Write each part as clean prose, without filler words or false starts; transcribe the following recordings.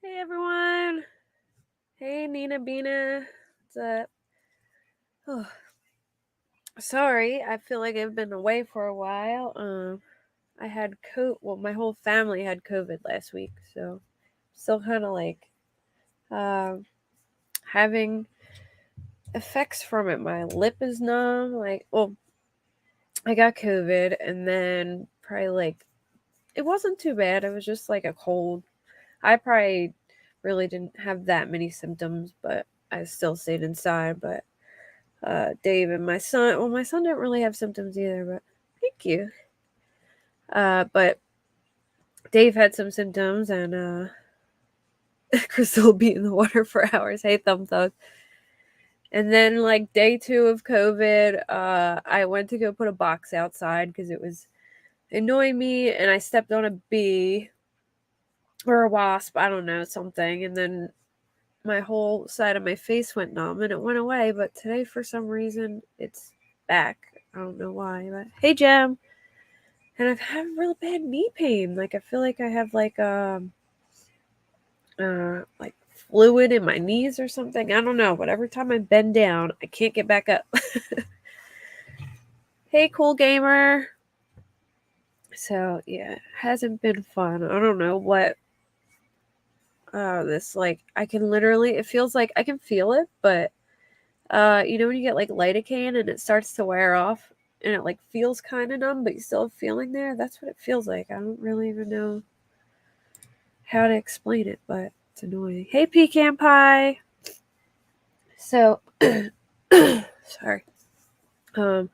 Hey everyone. Hey Nina Bina. What's up? Oh, sorry, I feel like I've been away for a while. I had my whole family had COVID last week, so still kind of like um having effects from it. My lip is numb. I got COVID and then probably like it wasn't too bad. It was just like a cold. I probably really didn't have that many symptoms, but I still stayed inside, but Dave and my son. Well, my son didn't really have symptoms either, but thank you. But Dave had some symptoms, and Crystal will be in the water for hours. Hey, thumb thug. And then, like day 2 of COVID, I went to go put a box outside because it was annoying me, and I stepped on a bee or a wasp. I don't know, something, and then my whole side of my face went numb, and it went away. But today, for some reason, it's back. I don't know why. But hey, Jam. And I've had real bad knee pain. Like I feel like I have like fluid in my knees or something. I don't know, but every time I bend down, I can't get back up. Hey, cool gamer. So yeah, it hasn't been fun. I don't know what this like. I can literally. It feels like I can feel it, but when you get like lidocaine and it starts to wear off, and it like feels kind of numb, but you still have feeling there. That's what it feels like. I don't really even know how to explain it, but it's annoying. Hey, pecan pie. So, sorry. I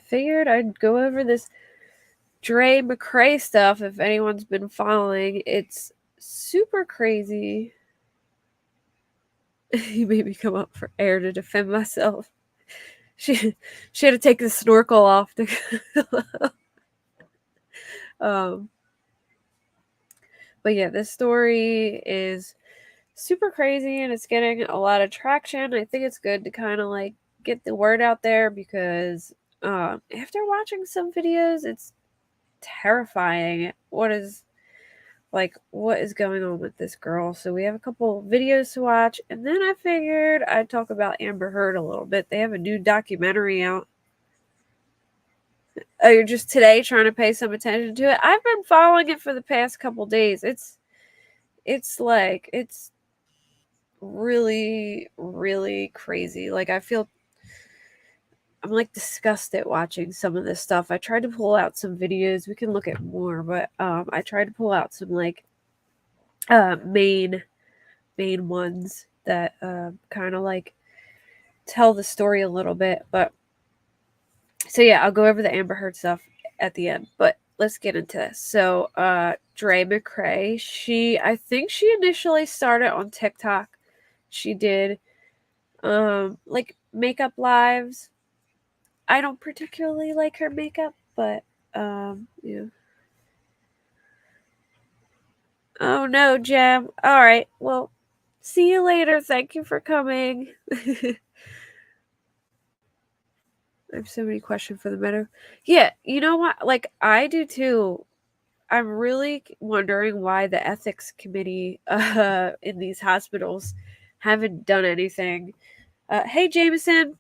figured I'd go over this Dre McCray stuff if anyone's been following. It's super crazy. He made me come up for air to defend myself. She had to take the snorkel off to but yeah, this story is super crazy and it's getting a lot of traction. I think it's good to kind of like get the word out there because after watching some videos, it's terrifying what is going on with this girl. So we have a couple videos to watch, and then I figured I'd talk about Amber Heard a little bit. They have a new documentary out. Oh, you're just today trying to pay some attention to it? I've been following it for the past couple days. It's really, really crazy. Like I'm like disgusted watching some of this stuff. I tried to pull out some videos. We can look at more, but I tried to pull out some like main ones that kind of like tell the story a little bit. But so yeah, I'll go over the Amber Heard stuff at the end. But let's get into this. So Dre McCray, I think she initially started on TikTok. She did like makeup lives. I don't particularly like her makeup, but yeah. Oh no, Jam. All right. Well, see you later. Thank you for coming. I have so many questions for the meta. Yeah, you know what? Like I do too. I'm really wondering why the ethics committee in these hospitals haven't done anything. Hey, Jameson.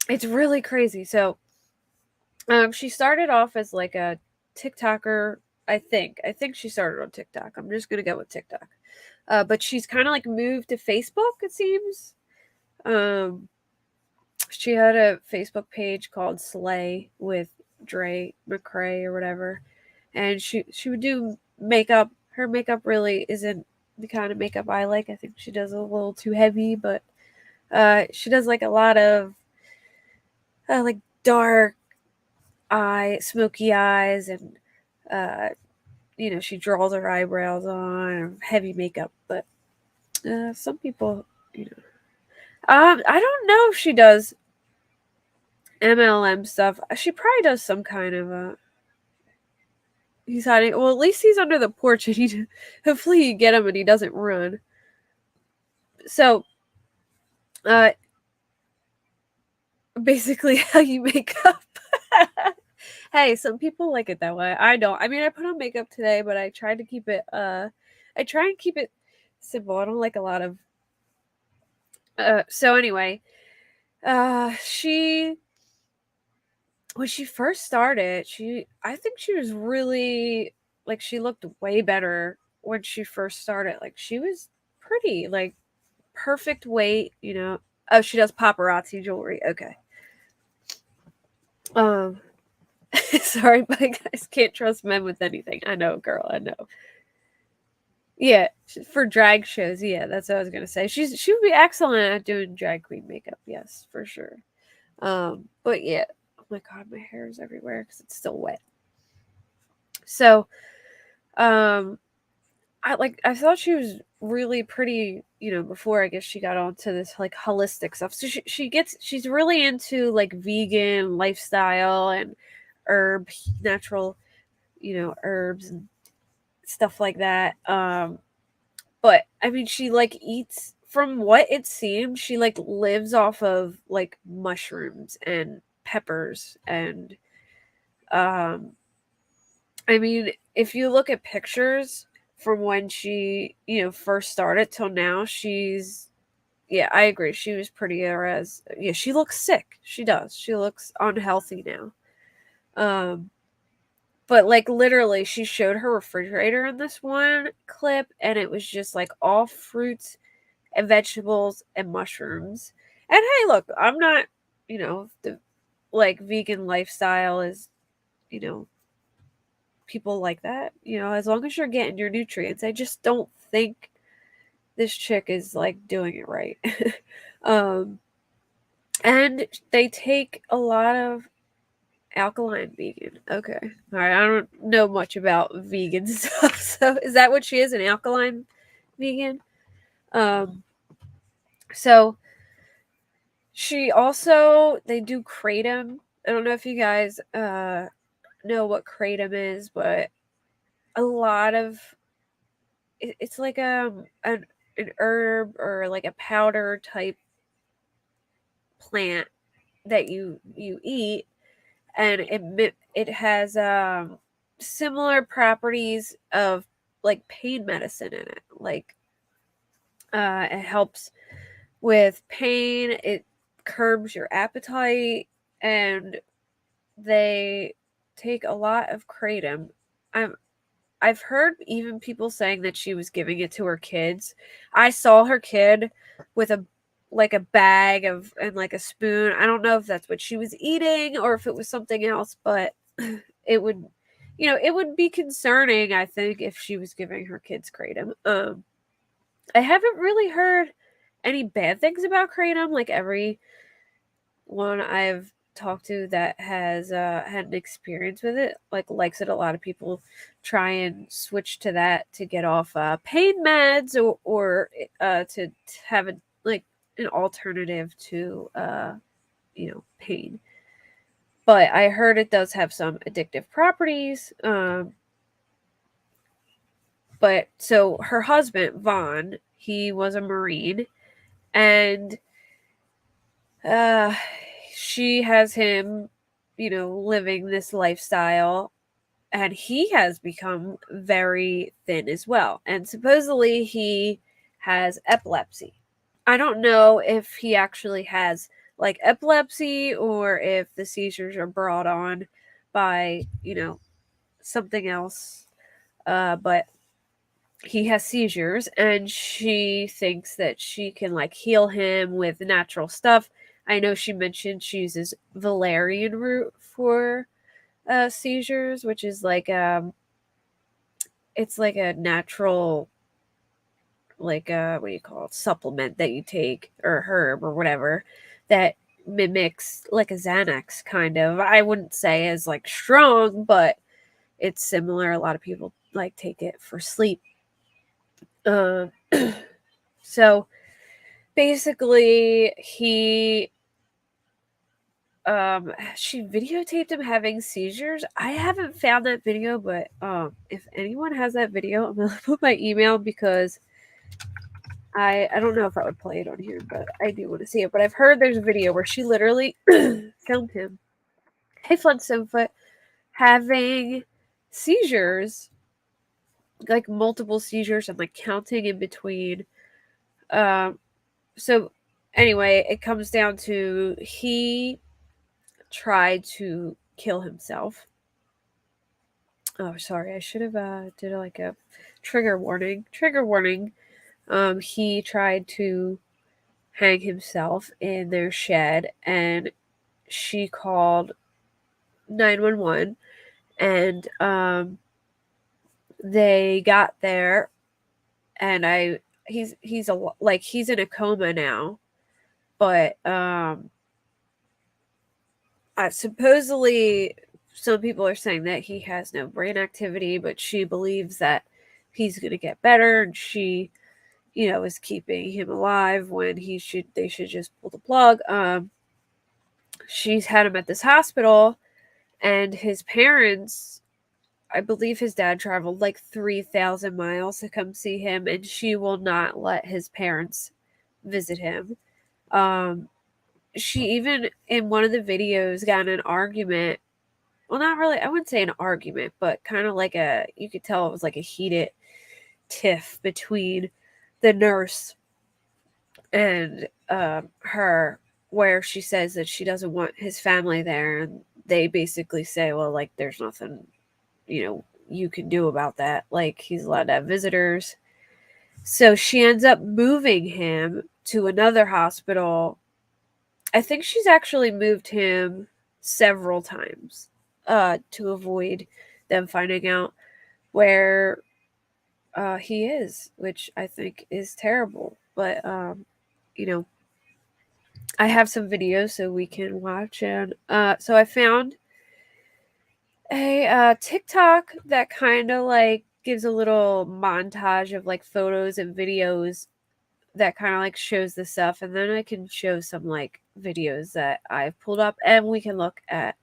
It's really crazy. So, she started off as like a TikToker. I think she started on TikTok. I'm just gonna go with TikTok. But she's kind of like moved to Facebook. It seems. She had a Facebook page called Slay with Dre McCray or whatever, and she would do makeup. Her makeup really isn't the kind of makeup I like. I think she does a little too heavy, but she does like a lot of like dark smoky eyes, and she draws her eyebrows on heavy makeup. But some people, I don't know if she does MLM stuff. She probably does some kind of he's hiding. Well, at least he's under the porch, and hopefully you get him and he doesn't run. So, basically, how you make up. Hey, some people like it that way. I don't. I mean, I put on makeup today, but I tried to keep it. I try and keep it symbol. I don't like a lot of so anyway, she when she first started, I think she was really like she looked way better when she first started. Like she was pretty, like perfect weight, you know. Oh, she does paparazzi jewelry. Okay. Um sorry, but guys can't trust men with anything. I know, girl, I know. Yeah, for drag shows, yeah, that's what I was gonna say. She would be excellent at doing drag queen makeup, yes, for sure. But yeah, oh my god, my hair is everywhere because it's still wet. So, um, I thought she was really pretty, you know, before I guess she got onto this like holistic stuff. So she's really into like vegan lifestyle and natural, you know, herbs and stuff like that. But I mean, she like eats from what it seems, she like lives off of like mushrooms and peppers and um I mean, if you look at pictures from when she, you know, first started till now, she's yeah, I agree. She was prettier as yeah, she looks sick. She does. She looks unhealthy now. Um but like literally she showed her refrigerator in this one clip and it was just like all fruits and vegetables and mushrooms. And hey, look, I'm not, you know, the like vegan lifestyle is, you know, people like that, you know, as long as you're getting your nutrients. I just don't think this chick is like doing it right. um and they take a lot of alkaline vegan. Okay. All right, I don't know much about vegan stuff. So is that what she is, an alkaline vegan? Um so she also they do kratom. I don't know if you guys know what kratom is, but a lot of it's like an herb or like a powder type plant that you eat, and it has similar properties of like pain medicine in it. Like it helps with pain, it curbs your appetite, and they take a lot of kratom. I'm I've heard even people saying that she was giving it to her kids. I saw her kid with a like a bag of and like a spoon. I don't know if that's what she was eating or if it was something else, but it would you know, it would be concerning, I think, if she was giving her kids kratom. I haven't really heard any bad things about kratom. Like every one I've talked to that has had an experience with it like likes it. A lot of people try and switch to that to get off pain meds or to have a like an alternative to you know, pain. But I heard it does have some addictive properties. But so her husband Vaughn, he was a Marine, and uh she has him, you know, living this lifestyle, and he has become very thin as well. And supposedly he has epilepsy. I don't know if he actually has like epilepsy or if the seizures are brought on by, you know, something else. But he has seizures and she thinks that she can like heal him with natural stuff. I know she mentioned she uses valerian root for seizures, which is like it's like a natural like what do you call it, supplement that you take or herb or whatever that mimics like a Xanax kind of. I wouldn't say as like strong, but it's similar. A lot of people like take it for sleep. Um so basically he she videotaped him having seizures. I haven't found that video, but if anyone has that video, I'm gonna put my email because I don't know if I would play it on here, but I do want to see it. But I've heard there's a video where she literally filmed him, hey Flintstonefoot, having seizures like multiple seizures and like counting in between. So anyway, it comes down to he tried to kill himself. Oh, sorry, I should have did like a trigger warning. Trigger warning. He tried to hang himself in their shed, and she called 911, and they got there, and he's in a coma now, but supposedly some people are saying that he has no brain activity, but she believes that he's going to get better, and she, is keeping him alive when they should just pull the plug. She's had him at this hospital, and his parents, I believe his dad traveled like 3,000 miles to come see him, and she will not let his parents visit him. She even, in one of the videos, got in an argument. Well, not really, I wouldn't say an argument, but kind of like you could tell it was like a heated tiff between the nurse and her, where she says that she doesn't want his family there, and they basically say, well, like, there's nothing, you can do about that. Like, he's allowed to have visitors. So she ends up moving him to another hospital. I think she's actually moved him several times to avoid them finding out where he is, which I think is terrible. But, I have some videos so we can watch. And so I found a TikTok that kind of like gives a little montage of like photos and videos that kind of like shows the stuff, and then I can show some like videos that I've pulled up, and we can look at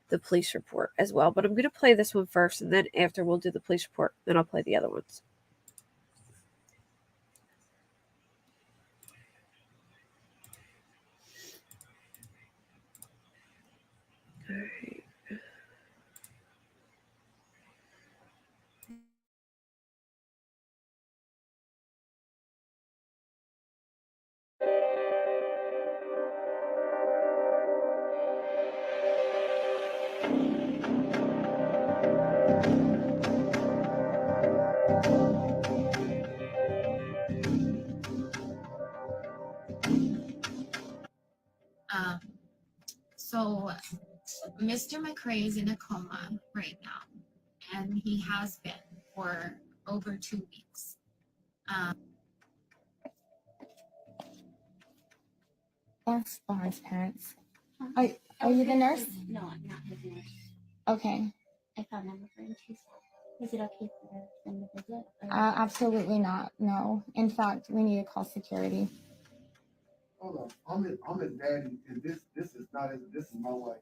the police report as well. But I'm going to play this one first, and then after we'll do the police report, then I'll play the other ones. All right. So Mr. McCray is in a coma right now, and he has been for over 2 weeks. That's Bar's parents. Are you the nurse? No, I'm not his nurse. Okay. I found number for him too. Is it okay for them to visit? Absolutely not. No. In fact, we need to call security. Hold on, I'm his daddy, and this is not his. This is my wife.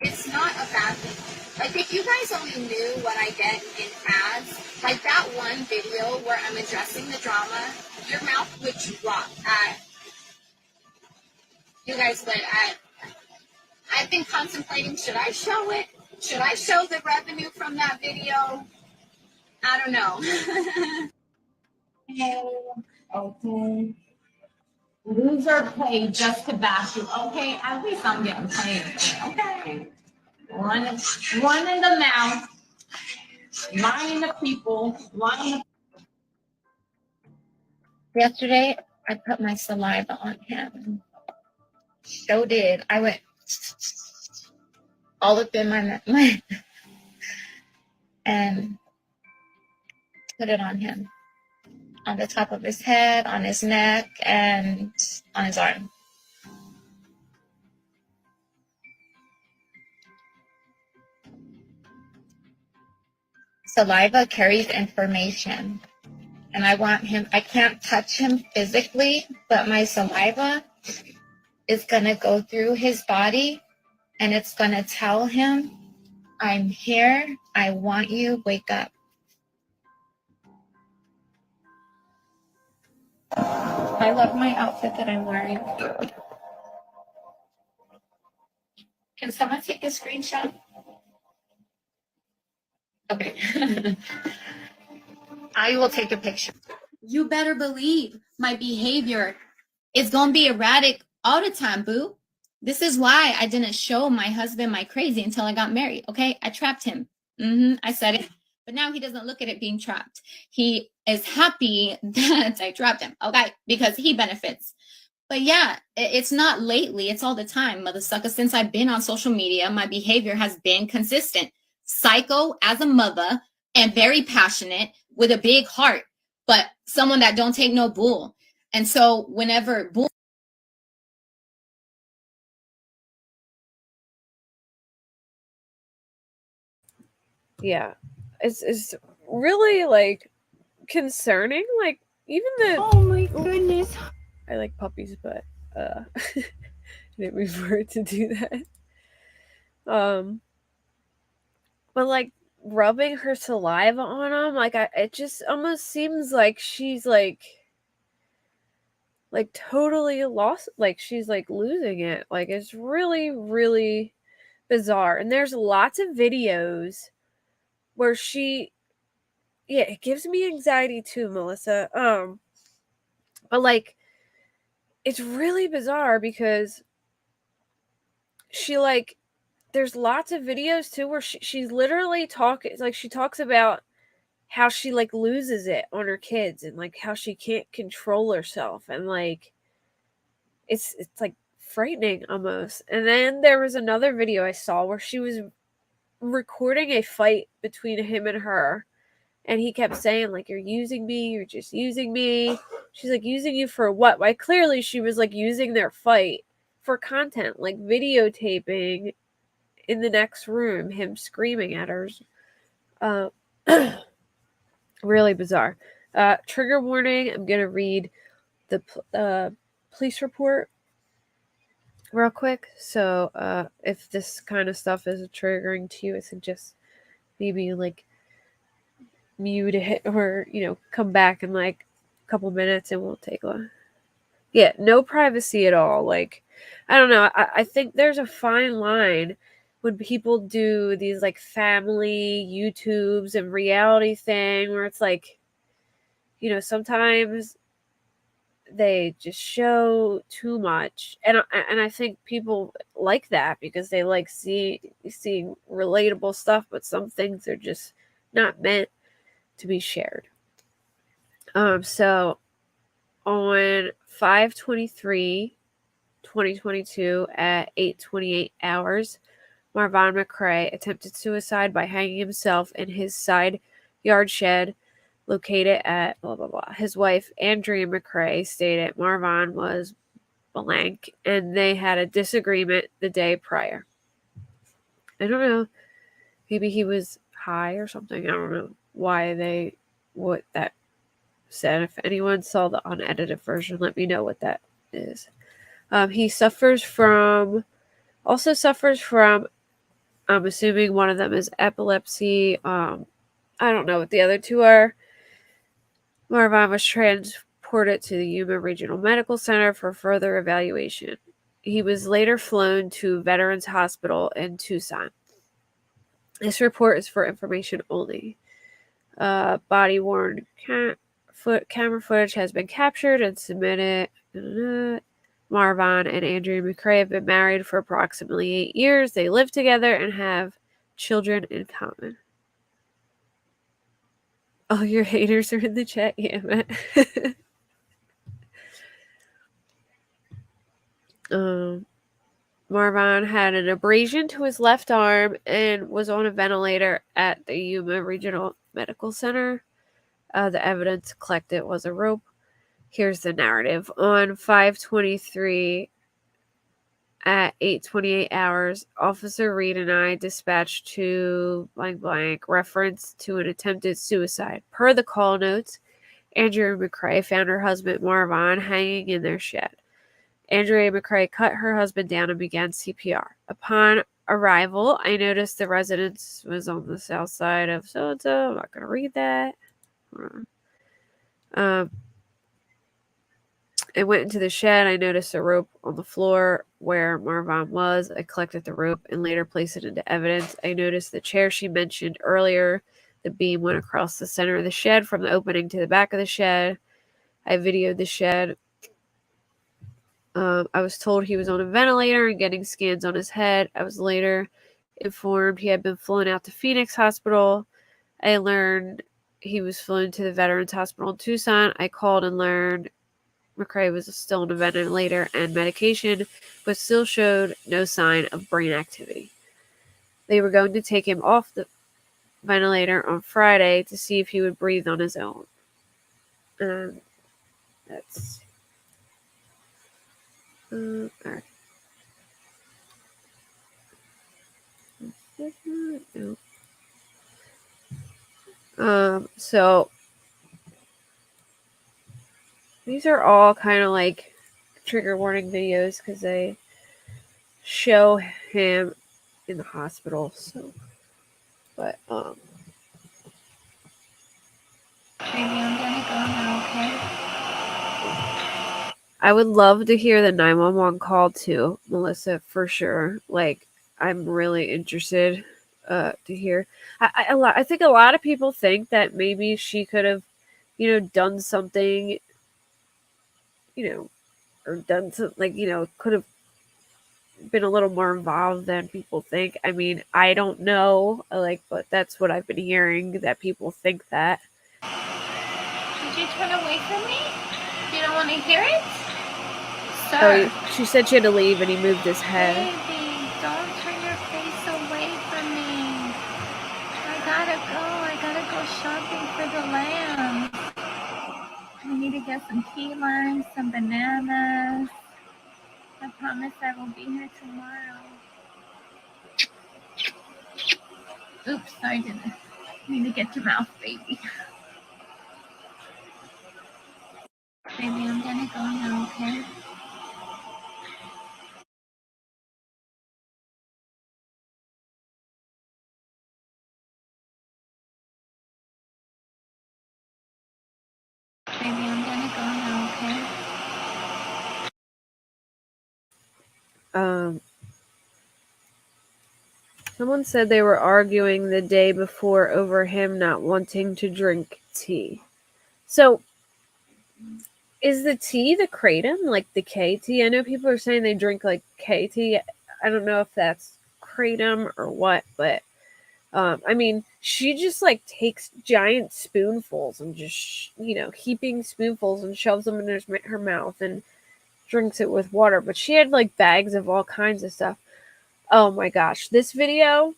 It's not a bad thing. Like, if you guys only knew what I get in ads, like that one video where I'm addressing the drama, your mouth would drop at, you guys would at, I've been contemplating, should I show it? Should I show the revenue from that video? I don't know. Okay. Loser paid just to bash you. Okay, at least I'm getting paid. Okay. One in the mouth, lying to people, lying. Yesterday, I put my saliva on him. So did. I went all up in my and put it on him. On the top of his head, on his neck, and on his arm. Saliva carries information. And I can't touch him physically, but my saliva is going to go through his body and it's going to tell him, I'm here, I want you, wake up. I love my outfit that I'm wearing. Can someone take a screenshot? Okay. I will take a picture. You better believe my behavior is going to be erratic all the time, boo. This is why I didn't show my husband my crazy until I got married, okay? I trapped him. I said it. But now he doesn't look at it being trapped. He is happy that I trapped him, okay? Because he benefits. But yeah, it's not lately. It's all the time, mother sucker. Since I've been on social media, my behavior has been consistent. Psycho as a mother and very passionate with a big heart, but someone that don't take no bull. And so whenever bull. Yeah. It's really like concerning. Like even the Oh my goodness. I like puppies, but I didn't mean for it to do that. But like rubbing her saliva on them, like it just almost seems like she's like totally lost, like she's like losing it. Like it's really, really bizarre. And there's lots of videos where yeah, it gives me anxiety too, Melissa. But like it's really bizarre because she like there's lots of videos too where she's literally talking, like she talks about how she like loses it on her kids and like how she can't control herself, and like it's like frightening almost. And then there was another video I saw where she was recording a fight between him and her, and he kept saying like, you're using me, you're just using me. She's like, using you for what? Why, clearly she was like using their fight for content, like videotaping in the next room him screaming at her. Really bizarre. Trigger warning, I'm gonna read the police report real quick. So if this kind of stuff is triggering to you, I suggest maybe like mute it, or come back in like a couple minutes and we'll take a no privacy at all. Like I don't know, I think there's a fine line when people do these like family YouTubes and reality thing where it's like, sometimes they just show too much, and I think people like that because they like seeing relatable stuff, but some things are just not meant to be shared. So on 5/23/2022 at 8:28 hours, Marvin McCray attempted suicide by hanging himself in his side yard shed located at blah, blah, blah. His wife, Andrea McCray, stated Marvin was blank and they had a disagreement the day prior. I don't know. Maybe he was high or something. I don't know what that said. If anyone saw the unedited version, let me know what that is. He suffers from, I'm assuming one of them is epilepsy. I don't know what the other two are. Marvin was transported to the Yuma Regional Medical Center for further evaluation. He was later flown to Veterans Hospital in Tucson. This report is for information only. Body-worn camera footage has been captured and submitted. Marvin and Andrea McCray have been married for approximately 8 years. They live together and have children in common. Oh, your haters are in the chat? Yeah, man. Marvin had an abrasion to his left arm and was on a ventilator at the Yuma Regional Medical Center. The evidence collected was a rope. Here's the narrative. On 5/23 at 8:28 hours, Officer Reed and I dispatched to blank blank reference to an attempted suicide. Per the call notes, Andrea McCray found her husband Marvin hanging in their shed. Andrea McCray cut her husband down and began CPR. Upon arrival, I noticed the residence was on the south side of so-and-so. I'm not going to read that. I went into the shed. I noticed a rope on the floor where Marvin was. I collected the rope and later placed it into evidence. I noticed the chair she mentioned earlier. The beam went across the center of the shed from the opening to the back of the shed. I videoed the shed. I was told he was on a ventilator and getting scans on his head. I was later informed he had been flown out to Phoenix Hospital. I learned he was flown to the Veterans Hospital in Tucson. I called and learned McCray was still on a ventilator and medication, but still showed no sign of brain activity. They were going to take him off the ventilator on Friday to see if he would breathe on his own. That's all right. So these are all kind of like trigger warning videos because they show him in the hospital. So, but Baby, I'm gonna go now, okay? I would love to hear the 911 call too, Melissa, for sure. Like, I'm really interested to hear. I think a lot of people think that maybe she could have, done something, or done something, like, could have been a little more involved than people think. I mean, I don't know, like, but that's what I've been hearing, that people think that. Did you turn away from me? You don't want to hear it? Sir. Oh, she said she had to leave and he moved his head. Baby, don't turn your face away from me. I gotta go shopping for the lamb. I need to get some key limes, some bananas. I promise I will be here tomorrow. Oops, I didn't. I need to get your mouth, baby. Baby, I'm gonna go now, okay? Baby, I'm gonna go now, okay? Someone said they were arguing the day before over him not wanting to drink tea. So, is the tea the kratom, like the K tea? I know people are saying they drink like K tea. I don't know if that's kratom or what, but I mean, she just like takes giant spoonfuls and just, heaping spoonfuls and shoves them in her mouth and drinks it with water. But she had like bags of all kinds of stuff. Oh my gosh, this video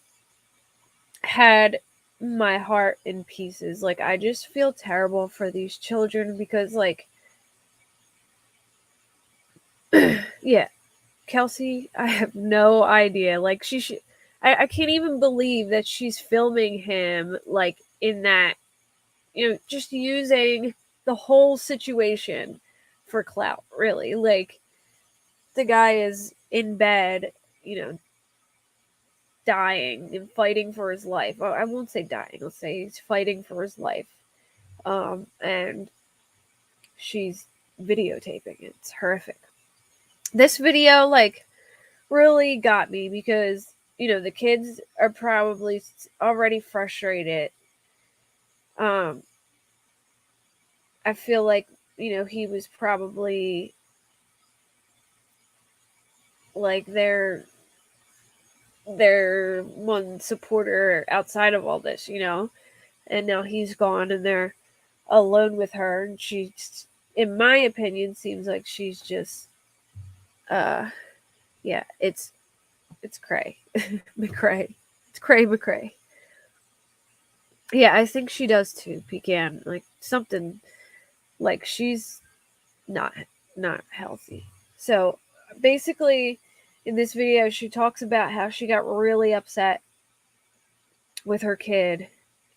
had my heart in pieces. Like, I just feel terrible for these children because, like, yeah, Kelsey, I have no idea. Like, I can't even believe that she's filming him, like, in that, just using the whole situation for clout, really. Like, the guy is in bed, dying and fighting for his life. Oh, I won't say dying. I'll say he's fighting for his life. And she's videotaping it. It's horrific. This video, like, really got me because, the kids are probably already frustrated. I feel like, he was probably like their one supporter outside of all this, and now he's gone and they're alone with her, and she's, in my opinion, seems like she's just yeah, it's cray McCray. It's cray McCray. Yeah, I think she does too, Pecan. Like, something, like, she's not healthy. So basically, in this video, she talks about how she got really upset with her kid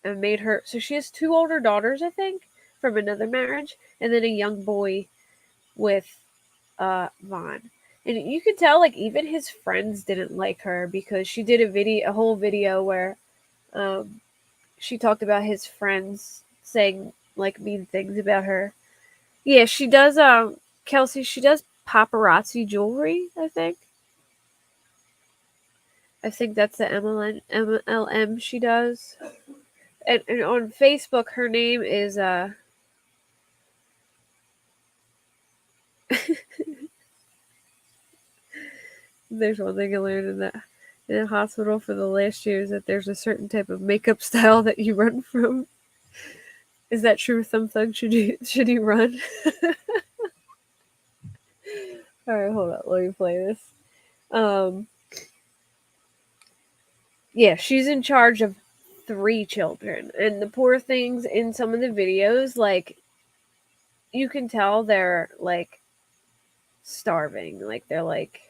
and made her. So she has 2 older daughters, I think, from another marriage, and then a young boy with Vaughn. And you could tell, like, even his friends didn't like her because she did a whole video where she talked about his friends saying, like, mean things about her. Yeah, she does Kelsey, she does paparazzi jewelry, I think. I think that's the MLM she does. And on Facebook, her name is there's one thing I learned in a hospital for the last year is that there's a certain type of makeup style that you run from. Is that true, Thumb Thug? Should you run? Alright, hold on, let me play this. Yeah, she's in charge of 3 children, and the poor things in some of the videos, like, you can tell they're, like, starving. Like, they're, like,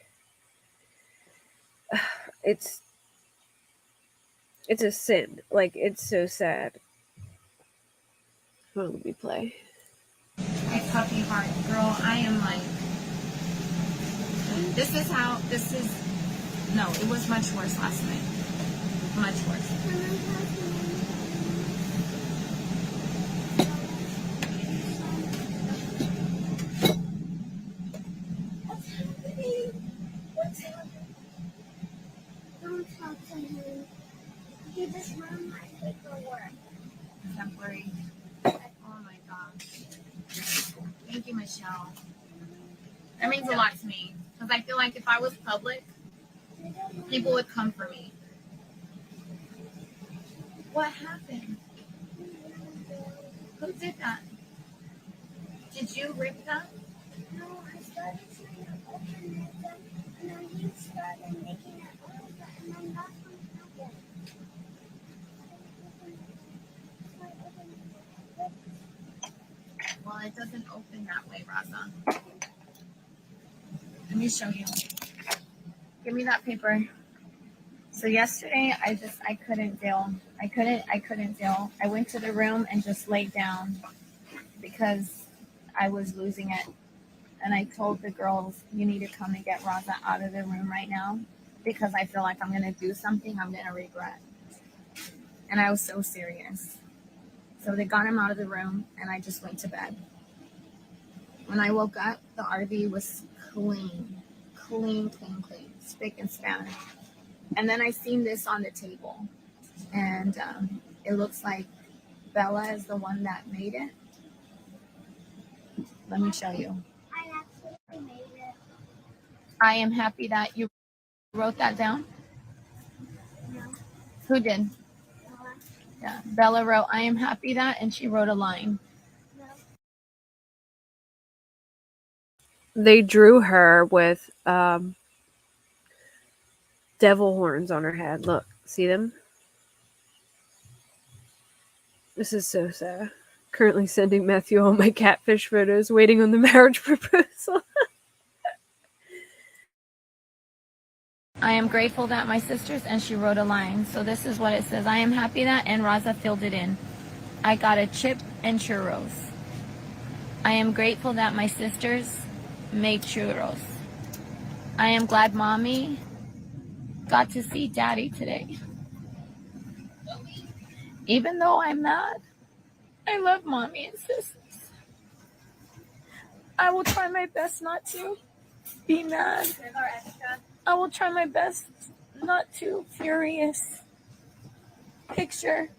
it's a sin. Like, it's so sad. Hold on, let me play. My puppy heart, girl, I am like, no, it was much worse last night. Much worse. What's happening? Don't talk to him. He just run my paperwork. Exemplary. Oh my gosh. Thank you, Michelle. That means a lot to me. Because I feel like if I was public, people would come for me. What happened? Who did that? Did you rip that? No, I started trying to open it, and then he started making it open, and then that's what happened. Well, it doesn't open that way, Raza. Let me show you. Give me that paper. So yesterday, I couldn't deal. I couldn't deal. I went to the room and just laid down because I was losing it. And I told the girls, you need to come and get Raza out of the room right now because I feel like I'm going to do something I'm going to regret. And I was so serious. So they got him out of the room and I just went to bed. When I woke up, the RV was clean, spick and span. And then I seen this on the table, and it looks like Bella is the one that made it. Let me show you. I actually made it. I am happy that you wrote that down. No. Who did? Yeah, Bella wrote, I am happy that, and she wrote a line. No. They drew her with devil horns on her head. Look, see them? This is so sad. Currently sending Matthew all my catfish photos, waiting on the marriage proposal. I am grateful that my sisters, and she wrote a line. So this is what it says. I am happy that, and Raza filled it in. I got a chip and churros. I am grateful that my sisters made churros. I am glad mommy got to see daddy today. Even though I'm mad, I love mommy and sisters. I will try my best not to be mad. I will try my best not to furious. Picture.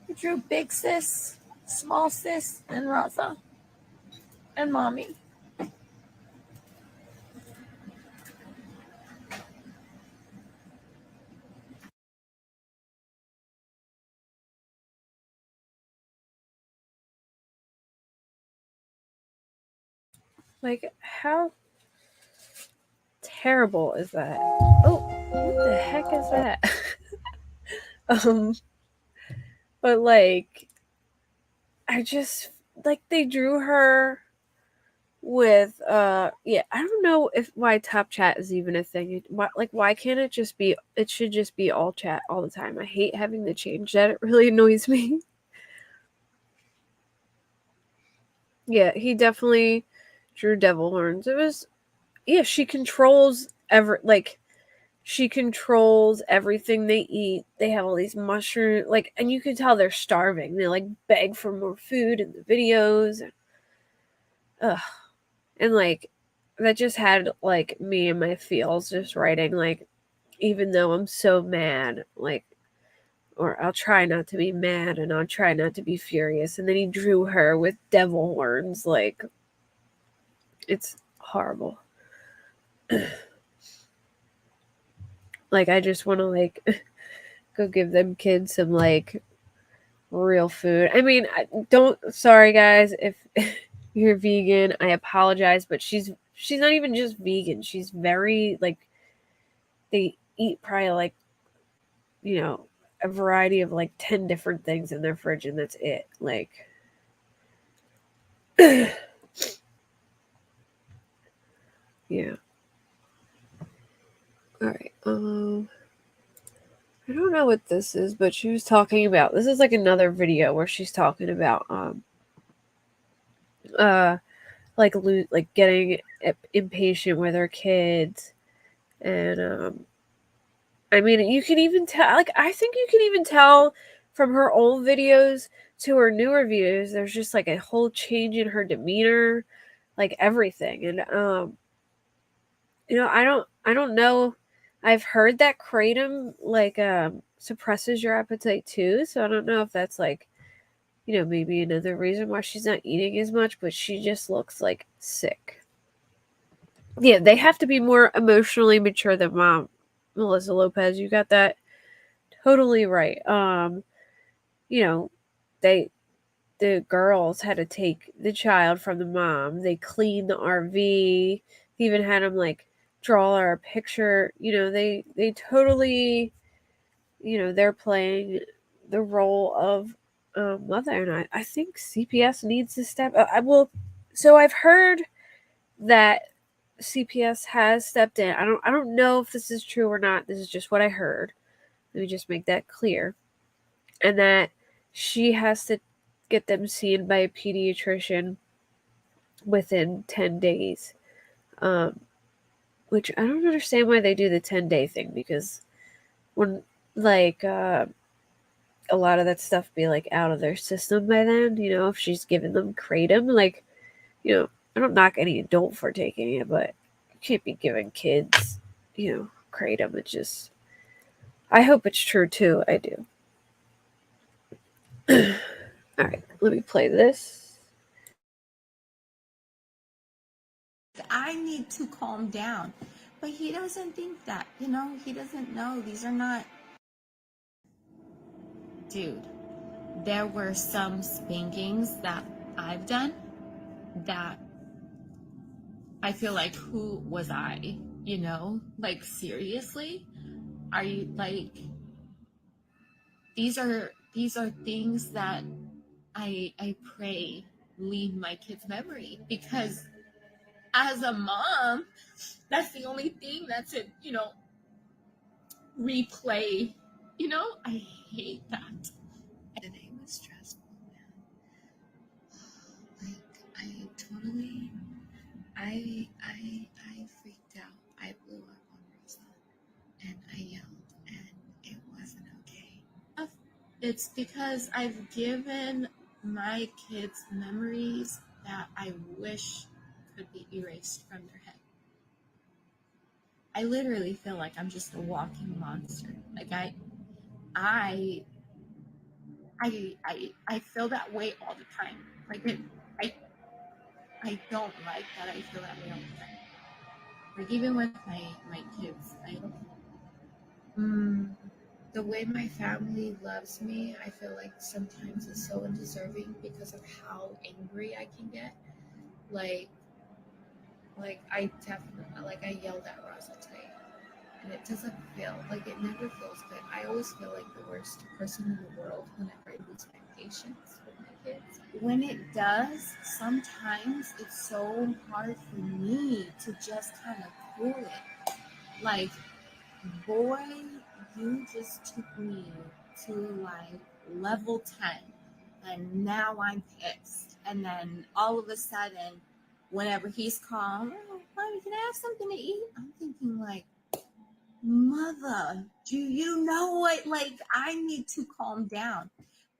I drew big sis, small sis, and Raza. And mommy. Like, how terrible is that? Oh, what the heck is that? But like, I just, like, they drew her with, yeah, I don't know why top chat is even a thing. Why can't it just be, it should just be all chat all the time. I hate having to change that. It really annoys me. Yeah, he definitely drew devil horns. It was, yeah, she controls she controls everything they eat. They have all these mushrooms, like, and you can tell they're starving. They like beg for more food in the videos. Ugh. And like that just had like me in my feels just writing like, even though I'm so mad, like, or I'll try not to be mad and I'll try not to be furious. And then he drew her with devil horns. Like, it's horrible. Like, I just want to like go give them kids some like real food. I mean, sorry guys if you're vegan, I apologize, but she's not even just vegan. She's very like, they eat probably like, you know, a variety of like 10 different things in their fridge and that's it. Like yeah. All right. I don't know what this is, but she was talking about, this is like another video where she's talking about like getting impatient with her kids. And I mean, you can even tell, like, I think you can even tell from her old videos to her newer videos, there's just like a whole change in her demeanor, like everything. And you know, I don't know. I've heard that kratom like suppresses your appetite too, so I don't know if that's like, you know, maybe another reason why she's not eating as much, but she just looks like sick. Yeah, they have to be more emotionally mature than mom. Melissa Lopez, you got that totally right. You know, the girls had to take the child from the mom. They cleaned the RV. They even had them like draw her a picture. You know, they totally, you know, they're playing the role of mother. And I think CPS needs to step. I will. So I've heard that CPS has stepped in. I don't know if this is true or not. This is just what I heard. Let me just make that clear. And that she has to get them seen by a pediatrician within 10 days. Which I don't understand why they do the 10-day thing, because when like a lot of that stuff be like out of their system by then, you know, if she's giving them kratom, like, you know, I don't knock any adult for taking it, but you can't be giving kids, you know, kratom. It just, I hope it's true too. I do. All right, let me play this. I need to calm down. But he doesn't think that, you know, he doesn't know. These are not. Dude, there were some spankings that I've done that I feel like, who was I? You know, like, seriously? Are you like, these are things that I pray leave my kids' memory, because as a mom, that's the only thing that's it, you know, replay. You know, I hate that. Today was stressful, man. Like, I totally, I freaked out. I blew up on Rosa, and I yelled, and it wasn't okay. It's because I've given my kids memories that I wish could be erased from their head. I literally feel like I'm just a walking monster. Like I feel that way all the time. Like I don't like that I feel that way all the time. Like, even with my kids, the way my family loves me, I feel like sometimes it's so undeserving because of how angry I can get. Like I definitely, like, I yelled at Rosa today, and it doesn't feel like, it never feels good. I always feel like the worst person in the world whenever I lose my patience with my kids. When it does, sometimes it's so hard for me to just kind of cool it. Like, boy, you just took me to like level 10, and now I'm pissed. And then all of a sudden, whenever he's calm, oh, mommy, can I have something to eat? I'm thinking like, mother, do you know what? Like, I need to calm down.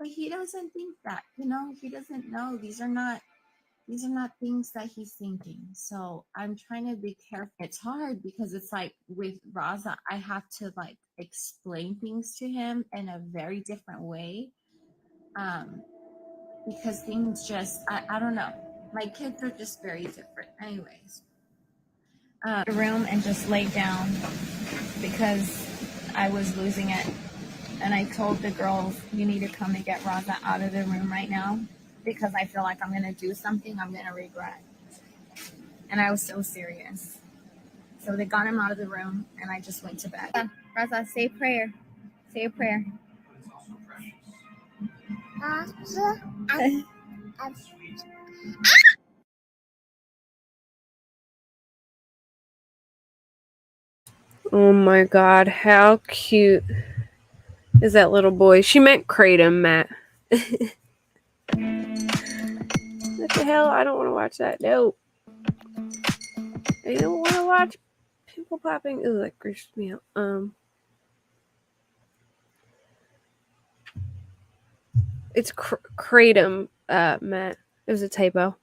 But he doesn't think that, you know, he doesn't know. These are not these are not things that he's thinking. So I'm trying to be careful. It's hard because it's like with Raza, I have to like explain things to him in a very different way. Because things just, I don't know. My kids are just very different. Anyways. The room and just laid down because I was losing it. And I told the girls, you need to come and get Raza out of the room right now because I feel like I'm going to do something I'm going to regret. And I was so serious. So they got him out of the room and I just went to bed. Raza, say a prayer. Say a prayer. Oh my god, how cute is that little boy? She meant Kratom, Matt. What the hell? I don't want to watch that. No. I don't want to watch pimple popping. Ooh, that grosses me out. It's Kratom, Matt. It was a typo.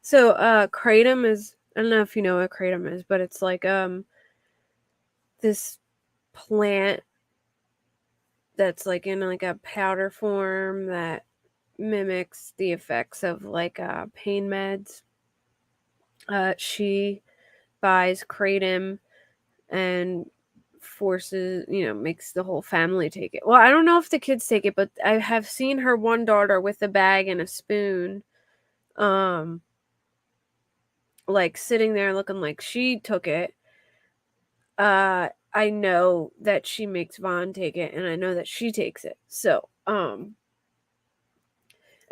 So, Kratom is, I don't know if you know what Kratom is, but it's like, this plant that's like in like a powder form that mimics the effects of like pain meds. She buys Kratom and forces, makes the whole family take it. Well, I don't know if the kids take it, but I have seen her one daughter with a bag and a spoon, like sitting there looking like she took it. I know that she makes Vaughn take it, and I know that she takes it. So, I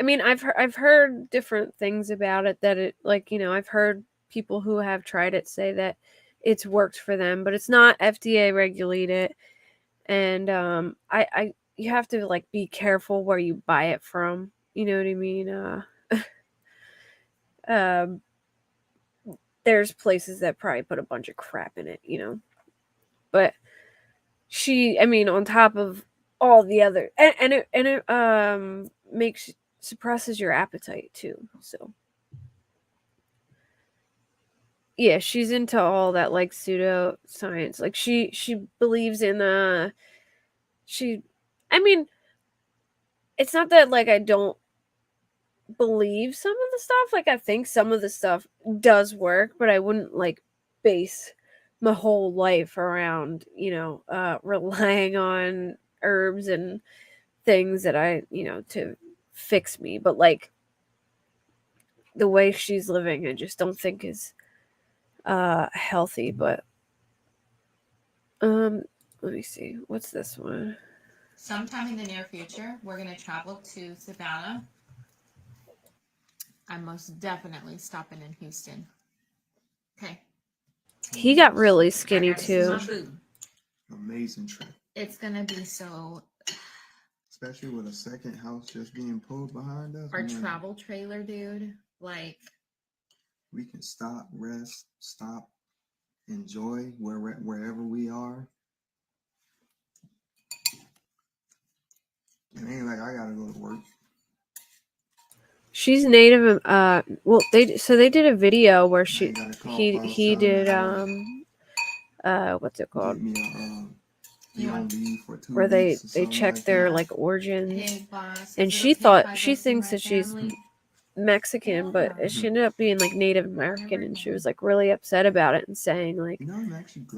mean, I've heard different things about it that it, like, I've heard people who have tried it say that it's worked for them, but it's not FDA regulated, and I you have to like be careful where you buy it from. You know what I mean? There's places that probably put a bunch of crap in it, but I mean, on top of all the other, and it suppresses your appetite too. So yeah, she's into all that like pseudo science. Like she believes in I mean, it's not that like I don't believe some of the stuff. Like I think some of the stuff does work, but I wouldn't like base my whole life around, relying on herbs and things that I, to fix me. But like the way she's living, I just don't think is healthy. But let me see. What's this one? Sometime in the near future, we're going to travel to Savannah. I'm most definitely stopping in Houston. Okay. He got really skinny too. Amazing trip. It's going to be so. Especially with a second house just being pulled behind us. Our travel trailer, dude. Like. We can stop, rest, enjoy wherever we are. It ain't like I gotta go to work. She's native. Well, they did a video where he did what's it called? Where they check their like origins, and she thinks that she's Mexican, but she ended up being like Native American, and she was like really upset about it and saying like,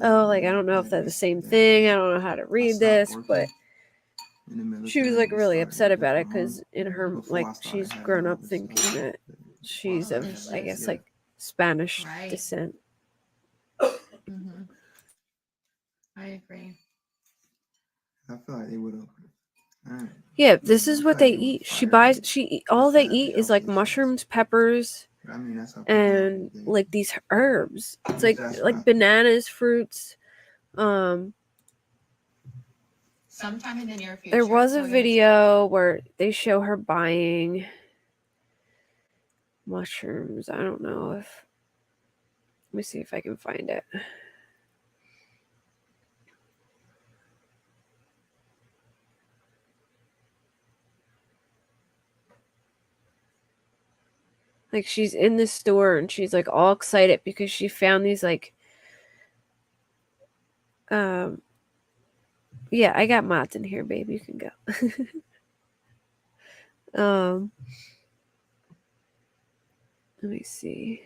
oh, like I don't know if they're the same thing. I don't know how to read this, but she was like really upset about it because in her like she's grown up thinking that she's of I guess like Spanish descent. Mm-hmm. I agree. I feel like they would have. Yeah, this is what they eat. All they eat is like mushrooms, peppers, and like these herbs. It's like bananas, fruits. Sometime in the near future. There was a video where they show her buying mushrooms. I don't know if. Let me see if I can find it. Like, she's in the store and she's like all excited because she found these like yeah, I got mods in here, babe. You can go. Let me see.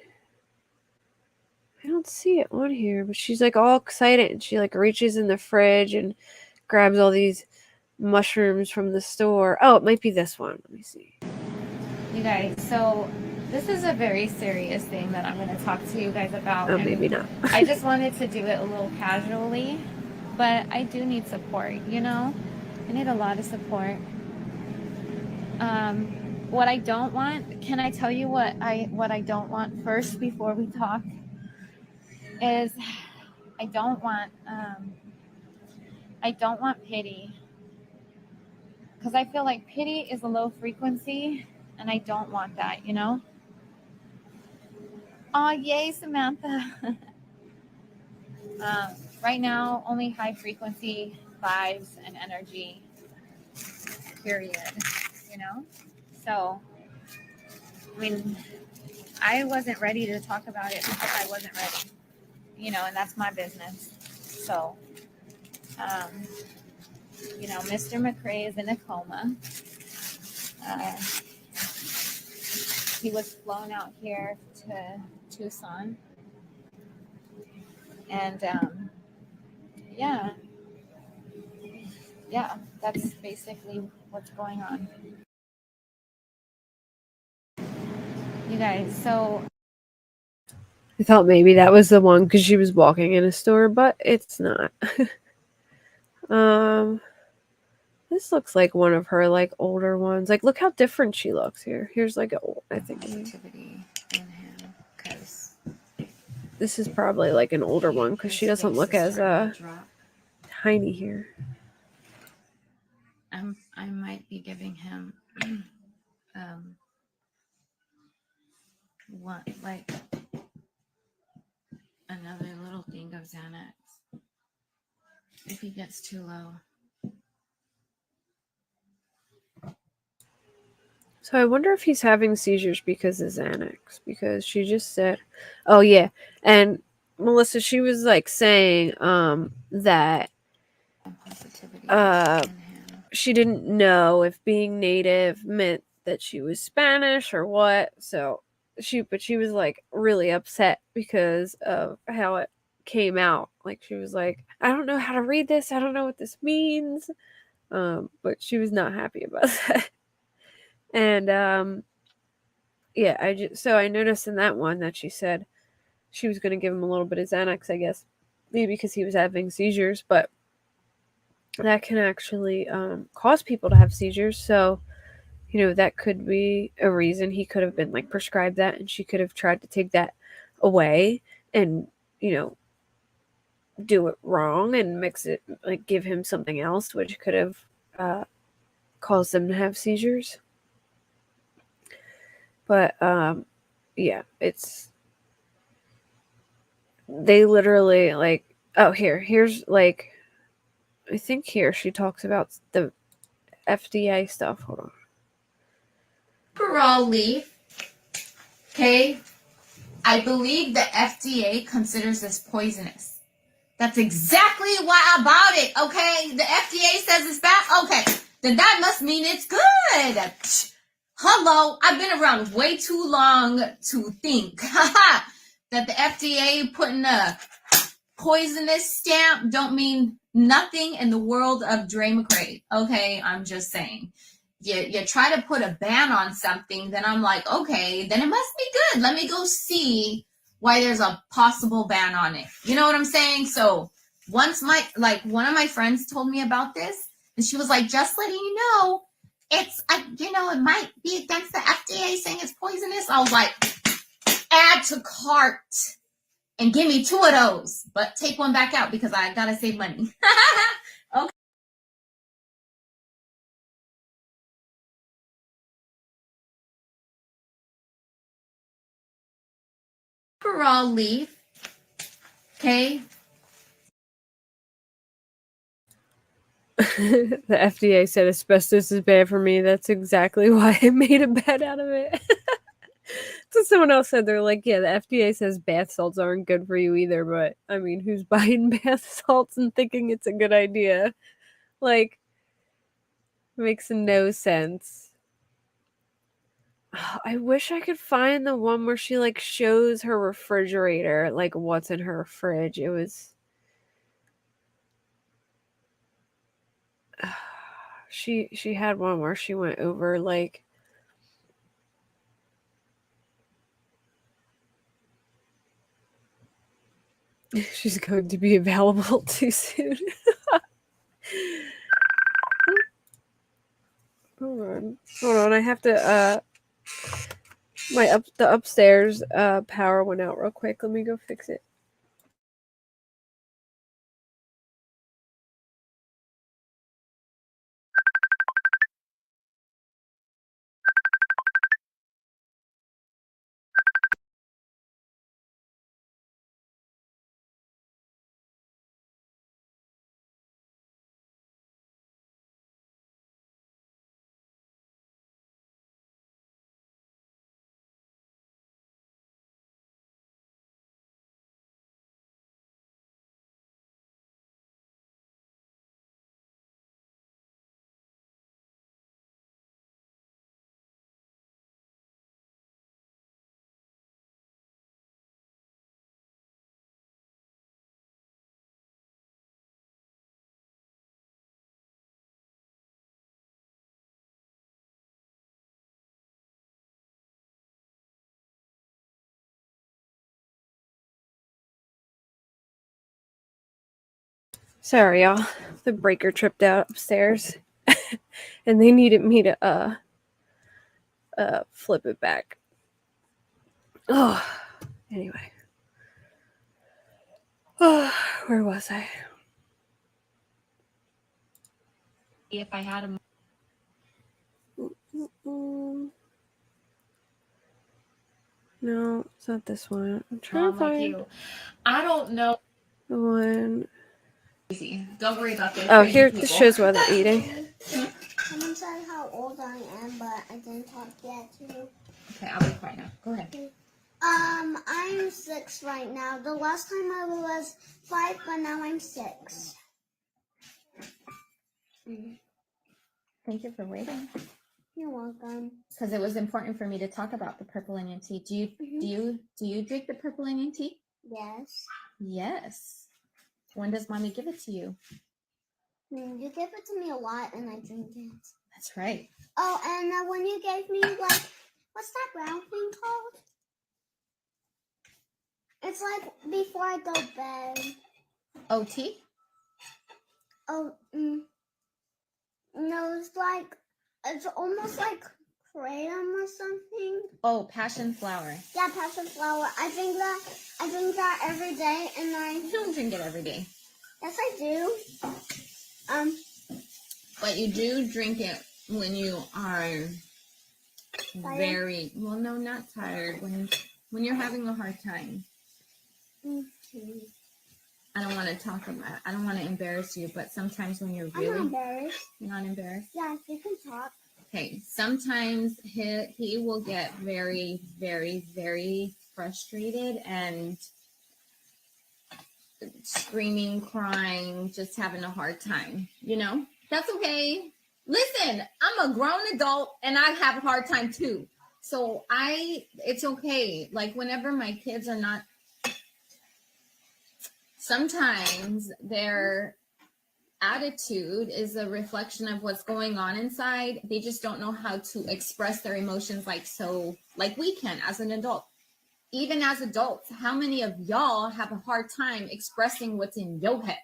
I don't see it on here, but she's like all excited and she like reaches in the fridge and grabs all these mushrooms from the store. Oh, it might be this one. Let me see. You guys, so this is a very serious thing that I'm going to talk to you guys about. Oh, maybe not. I just wanted to do it a little casually, but I do need support, you know? I need a lot of support. What I don't want, can I tell you what I don't want first before we talk? Is I don't want pity, because I feel like pity is a low frequency and I don't want that, you know? Oh, yay, Samantha. Right now, only high frequency vibes and energy, period, you know? So, I mean, I wasn't ready to talk about it because I wasn't ready, you know, and that's my business. So, you know, Mr. McCray is in a coma. He was flown out here to Tucson. And, yeah, that's basically what's going on. You guys, so I thought maybe that was the one because she was walking in a store, but it's not. This looks like one of her like older ones. Like, look how different she looks here. Here's like a, I think positivity in him, because this is probably like an older one because she doesn't look as tiny here. I might be giving him one, like another little thing of Xanax if he gets too low. So I wonder if he's having seizures because of Xanax, because she just said, oh yeah. And Melissa, she was like saying that she didn't know if being Native meant that she was Spanish or what. So she was like really upset because of how it came out. Like, she was like, I don't know how to read this. I don't know what this means. But she was not happy about that. And yeah, I noticed in that one that she said she was going to give him a little bit of Xanax, I guess, maybe because he was having seizures, but that can actually cause people to have seizures. So, you know, that could be a reason he could have been like prescribed that, and she could have tried to take that away and, you know, do it wrong and mix it, like give him something else, which could have caused them to have seizures. But yeah, they literally like, oh, here's like, I think here she talks about the FDA stuff. Hold on. Raw leaf. Okay. I believe the FDA considers this poisonous. That's exactly why I bought it. Okay. The FDA says it's bad. Okay. Then that must mean it's good. Hello. I've been around way too long to think that the FDA putting a poisonous stamp don't mean nothing in the world of Dre McCray. Okay, I'm just saying. You try to put a ban on something, then I'm like, okay, then it must be good. Let me go see why there's a possible ban on it. You know what I'm saying? So once one of my friends told me about this, and she was like, just letting you know, it's it might be against the FDA saying it's poisonous. I was like, add to cart. And give me 2 of those, but take one back out because I gotta save money. Okay. Raw leaf. Okay. The FDA said asbestos is bad for me. That's exactly why I made a bed out of it. So someone else said, they're like, yeah, the FDA says bath salts aren't good for you either, but I mean, who's buying bath salts and thinking it's a good idea? Like, makes no sense. Oh, I wish I could find the one where she like shows her refrigerator, like what's in her fridge. It was she had one where she went over like she's going to be available too soon. Hold on. I have to the upstairs power went out real quick. Let me go fix it. Sorry, y'all. The breaker tripped out upstairs, and they needed me to flip it back. Oh, anyway. Oh, where was I? If I had a No, it's not this one. I'm trying to mom like find you, I don't know. the one. Don't worry about this. Oh, here this shows what they're eating. Someone said how old I am, but I didn't talk yet to you. Okay, I'll be quiet now. Go ahead. I'm 6 right now. The last time I was 5, but now I'm 6. Thank you for waiting. You're welcome. Because it was important for me to talk about the purple onion tea. Do you drink the purple onion tea? Yes. Yes. When does mommy give it to you? You give it to me a lot, and I drink it. That's right. Oh, and when you gave me, like, what's that brown thing called? It's like before I go to bed. OT? Oh, no, it's almost like kratom or something. Oh, passion flower. Yeah, passion flower. I drink that every day, and You don't drink it every day. yes, I do. But you do drink it when you are Tired? not tired. When you're having a hard time. Mm-hmm. I don't want to talk about it. I don't want to embarrass you, but sometimes when you're I'm really not embarrassed. you're not embarrassed. Yeah, you can talk. Okay, sometimes he will get very, very, very frustrated and screaming, crying, just having a hard time. That's okay. Listen, I'm a grown adult and I have a hard time too. So it's okay. Like whenever my kids are not, sometimes their attitude is a reflection of what's going on inside. They just don't know how to express their emotions like we can as an adult. Even as adults, how many of y'all have a hard time expressing what's in your head?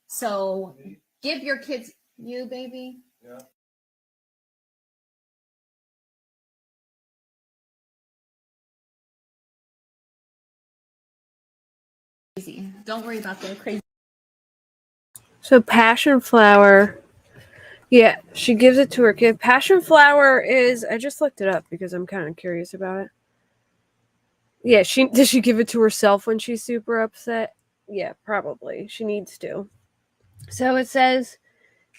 So give your kids, you baby. Yeah. Crazy. Don't worry about the crazy. So passion flower. Yeah, she gives it to her kid. Passion flower is, I just looked it up because I'm kind of curious about it. Yeah, does she give it to herself when she's super upset? Yeah, probably. She needs to. So it says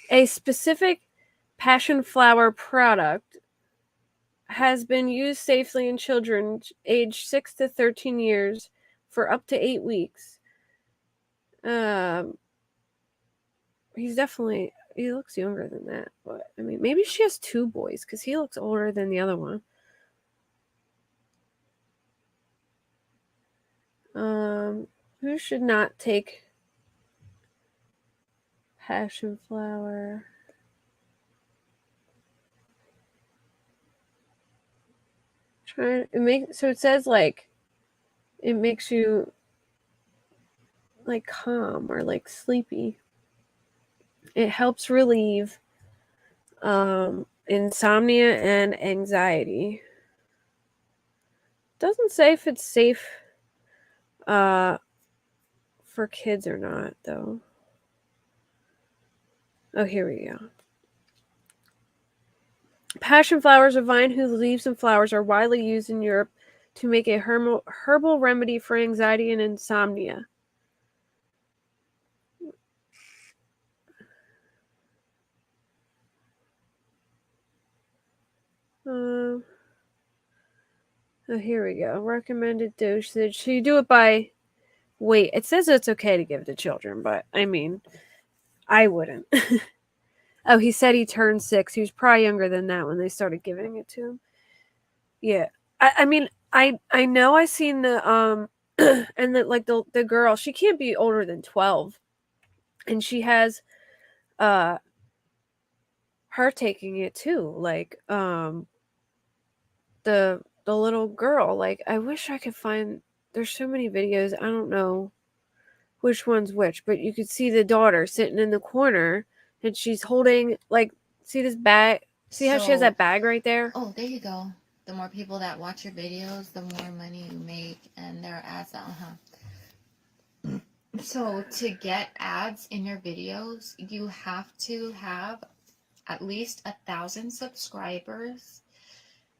a specific passion flower product has been used safely in children aged 6 to 13 years for up to 8 weeks. He's definitely, he looks younger than that, but I mean, maybe she has 2 boys because he looks older than the other one. Who should not take passion flower? So it says like it makes you like calm or like sleepy. It helps relieve insomnia and anxiety. Doesn't say if it's safe for kids or not, though. Oh, here we go. Passion flowers, a vine whose leaves and flowers are widely used in Europe to make a herbal remedy for anxiety and insomnia. Oh, here we go. Recommended dosage. So you do it by weight. It says it's okay to give to children, but I mean, I wouldn't. Oh, he said he turned 6. He was probably younger than that when they started giving it to him. Yeah. I mean, I know I seen the and that like the girl, she can't be older than 12. And she has her taking it too. Like the little girl, like I wish I could find, there's so many videos. I don't know which one's which, but you could see the daughter sitting in the corner and she's holding like, see this bag, see how she has that bag right there? Oh, there you go. The more people that watch your videos, the more money you make, and there are ads. So to get ads in your videos, you have to have at least 1,000 subscribers.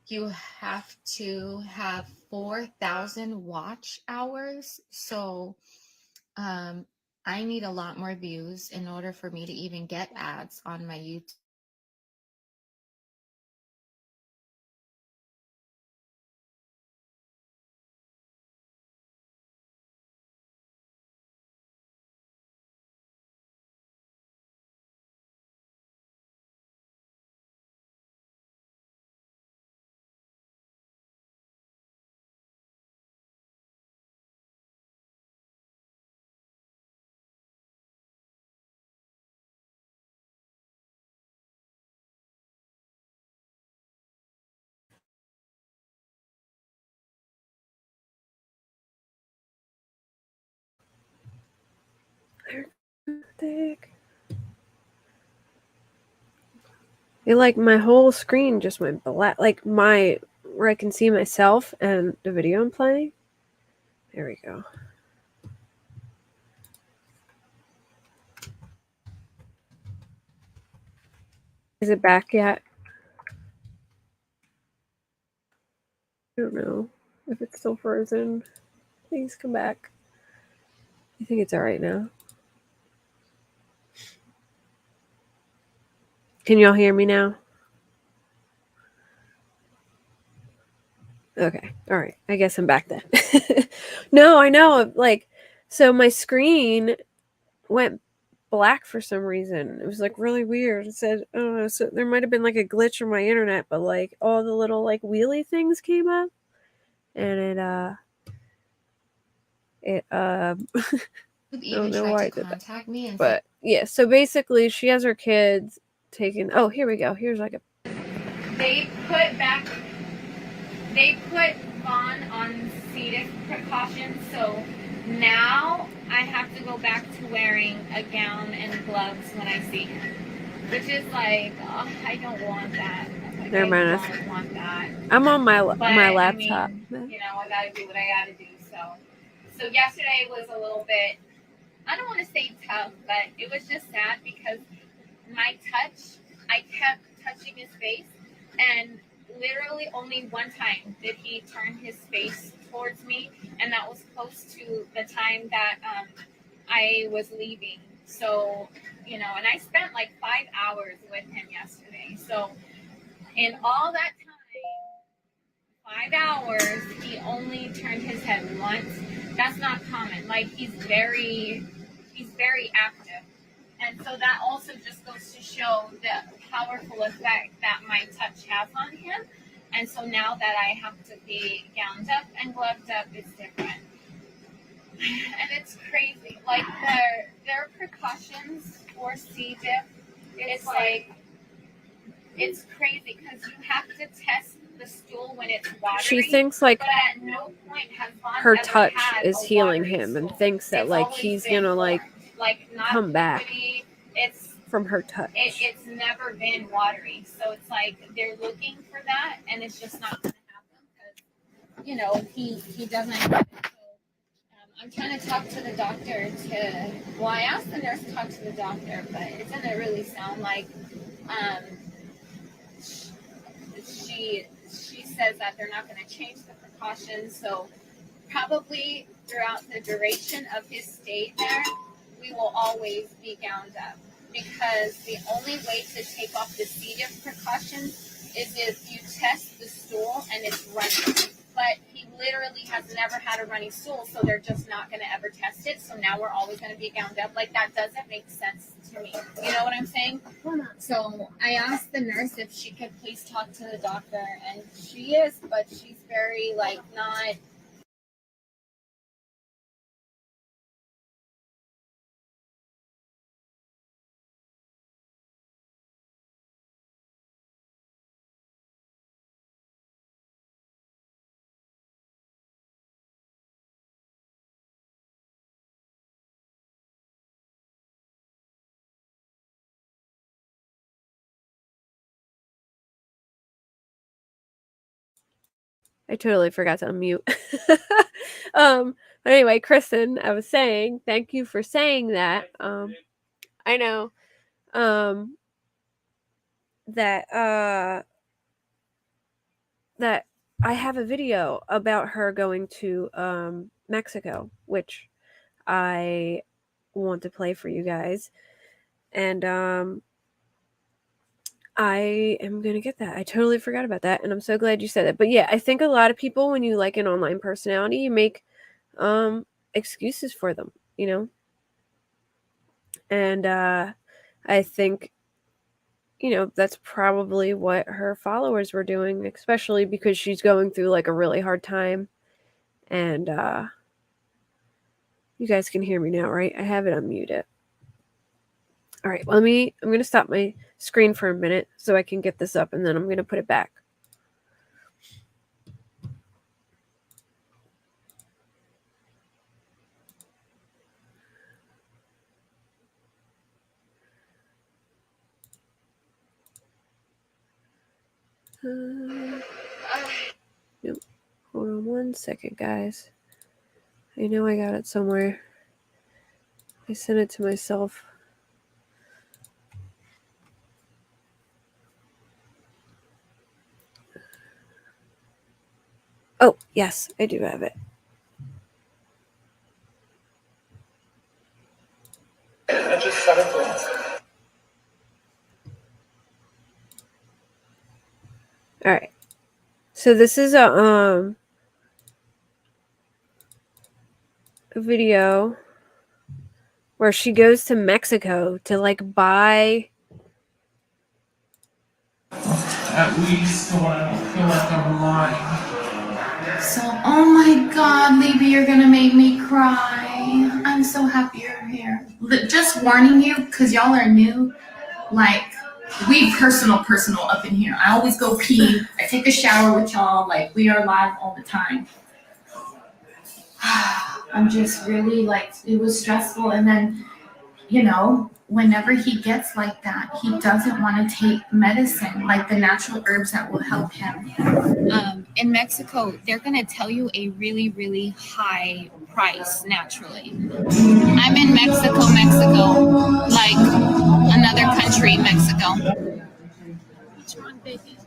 You have to have 4,000 watch hours. So I need a lot more views in order for me to even get ads on my YouTube. It, like my whole screen just went black, like where I can see myself and the video I'm playing. There we go. Is it back yet? I don't know if it's still frozen. Please come back. I think it's all right now. Can y'all hear me now? Okay. All right. I guess I'm back then. No, I know. Like, so my screen went black for some reason. It was like really weird. It said, I don't know. So there might have been like a glitch on my internet, but like all the little like wheelie things came up, and it I don't know why it did that. Contact me and but yeah. So basically, she has her kids taken. Oh, here we go. Here's like a. They put Vaughn on C. precautions, so now I have to go back to wearing a gown and gloves when I see him, which is like, oh, I don't want that. Like, Never mind. I don't want that. I'm on my But, laptop. I mean, I gotta do what I gotta do. So yesterday was a little bit, I don't want to say tough, but it was just sad because I kept touching his face, and literally only one time did he turn his face towards me, and that was close to the time that I was leaving. So, and I spent like 5 hours with him yesterday. So in all that time, 5 hours, he only turned his head once. That's not common. Like, he's very active. And so that also just goes to show the powerful effect that my touch has on him. And so now that I have to be gowned up and gloved up, it's different. And it's crazy. Like, their precautions for C. diff, it's like, it's crazy because you have to test the stool when it's watery. She thinks like but at no point has Vaughn her ever touch had is a healing watery him and stool. thinks that It's like always he's been gonna like not come back fluidy. It's from her touch. It's never been watery, so it's like they're looking for that, and it's just not going to happen because he doesn't have it. So I'm trying to talk to the doctor I asked the nurse to talk to the doctor, but it didn't really sound like she says that they're not going to change the precautions. So probably throughout the duration of his stay there, we will always be gowned up, because the only way to take off the C. diff precautions is if you test the stool and it's running. But he literally has never had a running stool, so they're just not going to ever test it. So now we're always going to be gowned up. Like, that doesn't make sense to me. You know what I'm saying? So I asked the nurse if she could please talk to the doctor, and she is, but she's very, like, not... I totally forgot to unmute. But anyway, Kristen, I was saying, thank you for saying that. I know that that I have a video about her going to Mexico, which I want to play for you guys. And I am going to get that. I totally forgot about that, and I'm so glad you said that. But yeah, I think a lot of people, when you like an online personality, you make excuses for them, you know? And I think, you know, that's probably what her followers were doing, especially because she's going through like a really hard time. And you guys can hear me now, right? I have it unmuted. All right, well, I'm going to stop my screen for a minute so I can get this up, and then I'm going to put it back. Nope. Hold on one second, guys. I know I got it somewhere. I sent it to myself. Oh, yes, I do have it. I just said it. All right. So this is a video where she goes to Mexico to like buy. At least so I don't feel like I'm lying. So, oh my God, Libby, you're gonna make me cry. I'm so happy you're here. Just warning you, because y'all are new, like, we personal up in here. I always go pee. I take a shower with y'all. Like, we are live all the time. I'm just really, like, it was stressful. And then, you know, whenever he gets like that, he doesn't want to take medicine, like the natural herbs that will help him. In Mexico, they're going to tell you a really, really high price naturally. I'm in Mexico, like another country, Mexico. What's wrong, baby?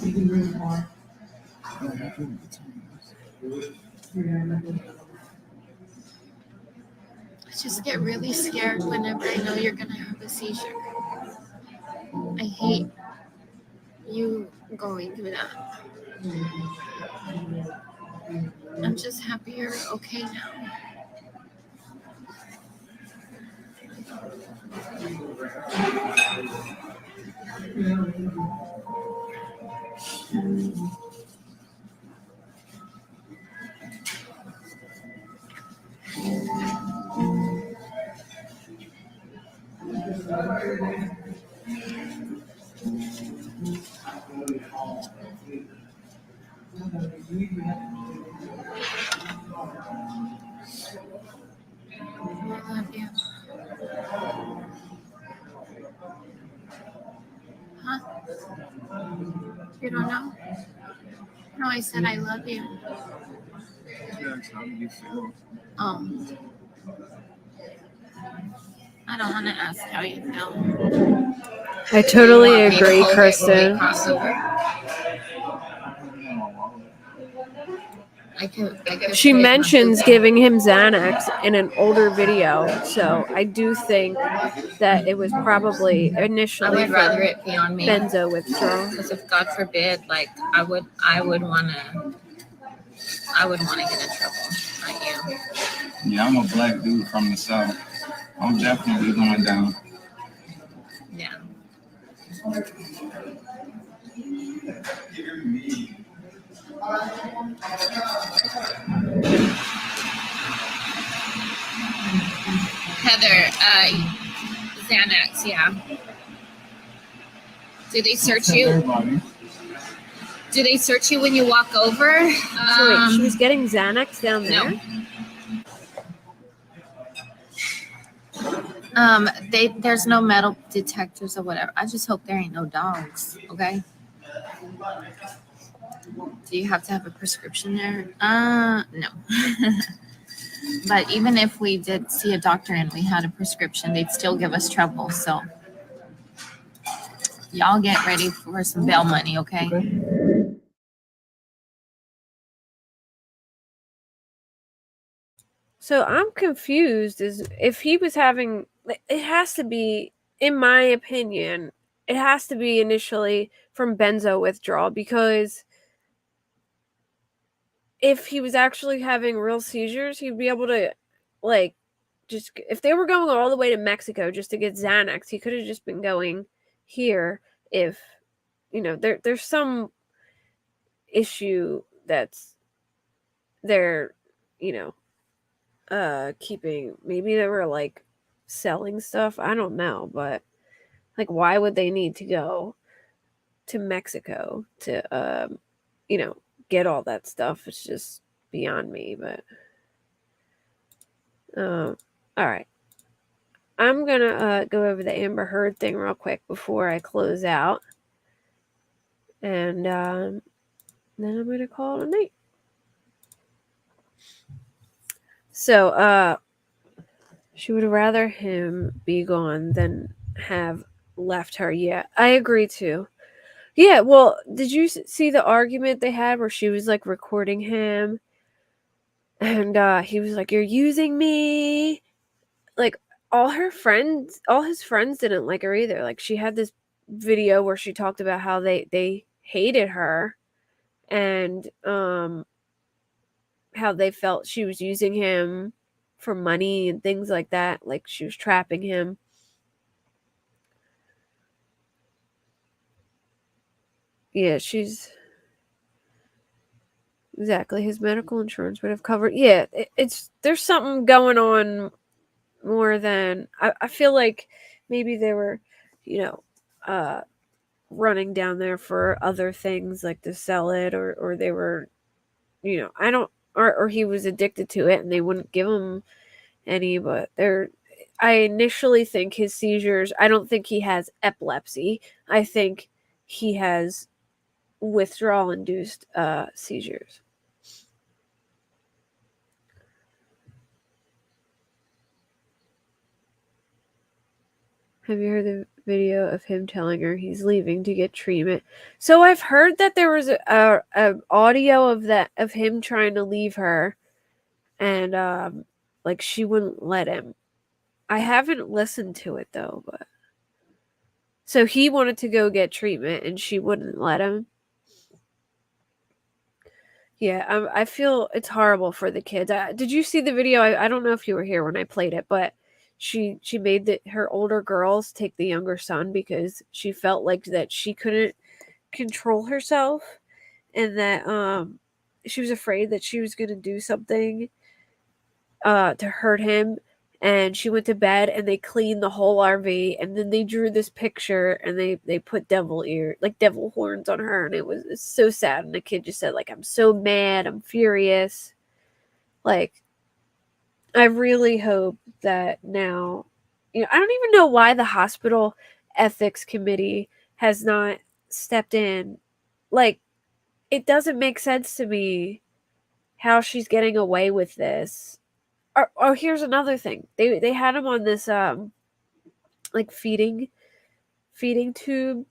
You can bring it on. I just get really scared whenever I know you're gonna have a seizure. I hate you going through that. I'm just happy you're okay now. I love you. Huh? You don't know? No, I said I love you. Oh. I don't want to ask how you feel. I totally agree, Kristen. She mentions giving him Xanax in an older video, so I do think that it was probably initially I would rather it be on me. benzo withdrawal. Because if God forbid, like I would want to get in trouble, not you. Yeah, I'm a black dude from the South. I'm definitely going down. Yeah. Heather, Xanax, yeah. Do they search you? Do they search you when you walk over? So wait, she was getting Xanax down there? No. There's no metal detectors or whatever. I just hope there ain't no dogs, okay? Do you have to have a prescription there? No. But even if we did see a doctor and we had a prescription, they'd still give us trouble. So y'all get ready for some bail money, okay? So I'm confused. Is if he was having, it has to be, in my opinion, it has to be initially from benzo withdrawal, because if he was actually having real seizures, he'd be able to, like, just, if they were going all the way to Mexico just to get Xanax, he could have just been going here. If, you know, there's some issue that's they're, you know, keeping, maybe they were like selling stuff, I don't know, but like, why would they need to go to Mexico to you know, get all that stuff? It's just beyond me. But all right, I'm gonna go over the Amber Heard thing real quick before I close out, and then I'm gonna call it a night. So she would rather him be gone than have left her. Yeah, I agree too. Yeah, well, did you see the argument they had where she was like recording him, and he was like, "You're using me." Like, all his friends didn't like her either. Like, she had this video where she talked about how they hated her, and how they felt she was using him for money and things like that. Like, she was trapping him. Yeah, she's exactly, his medical insurance would have covered. Yeah, it's there's something going on more than I feel like maybe they were, you know, running down there for other things, like to sell it, or they were, you know, I don't, or he was addicted to it and they wouldn't give him any. But I initially think his seizures, I don't think he has epilepsy. I think he has withdrawal induced seizures. Have you heard the video of him telling her he's leaving to get treatment? So I've heard that there was a audio of him trying to leave her, and like she wouldn't let him. I haven't listened to it though, but so he wanted to go get treatment and she wouldn't let him. Yeah, I feel it's horrible for the kids. Did you see the video? I don't know if you were here when I played it, but she made her older girls take the younger son because she felt like that she couldn't control herself, and that she was afraid that she was going to do something to hurt him. And she went to bed and they cleaned the whole RV, and then they drew this picture and they put devil horns on her, and it's so sad. And the kid just said, like, I'm so mad, I'm furious. Like, I really hope that now, I don't even know why the hospital ethics committee has not stepped in. Like, it doesn't make sense to me how she's getting away with this. Oh, here's another thing. They had him on this like feeding tube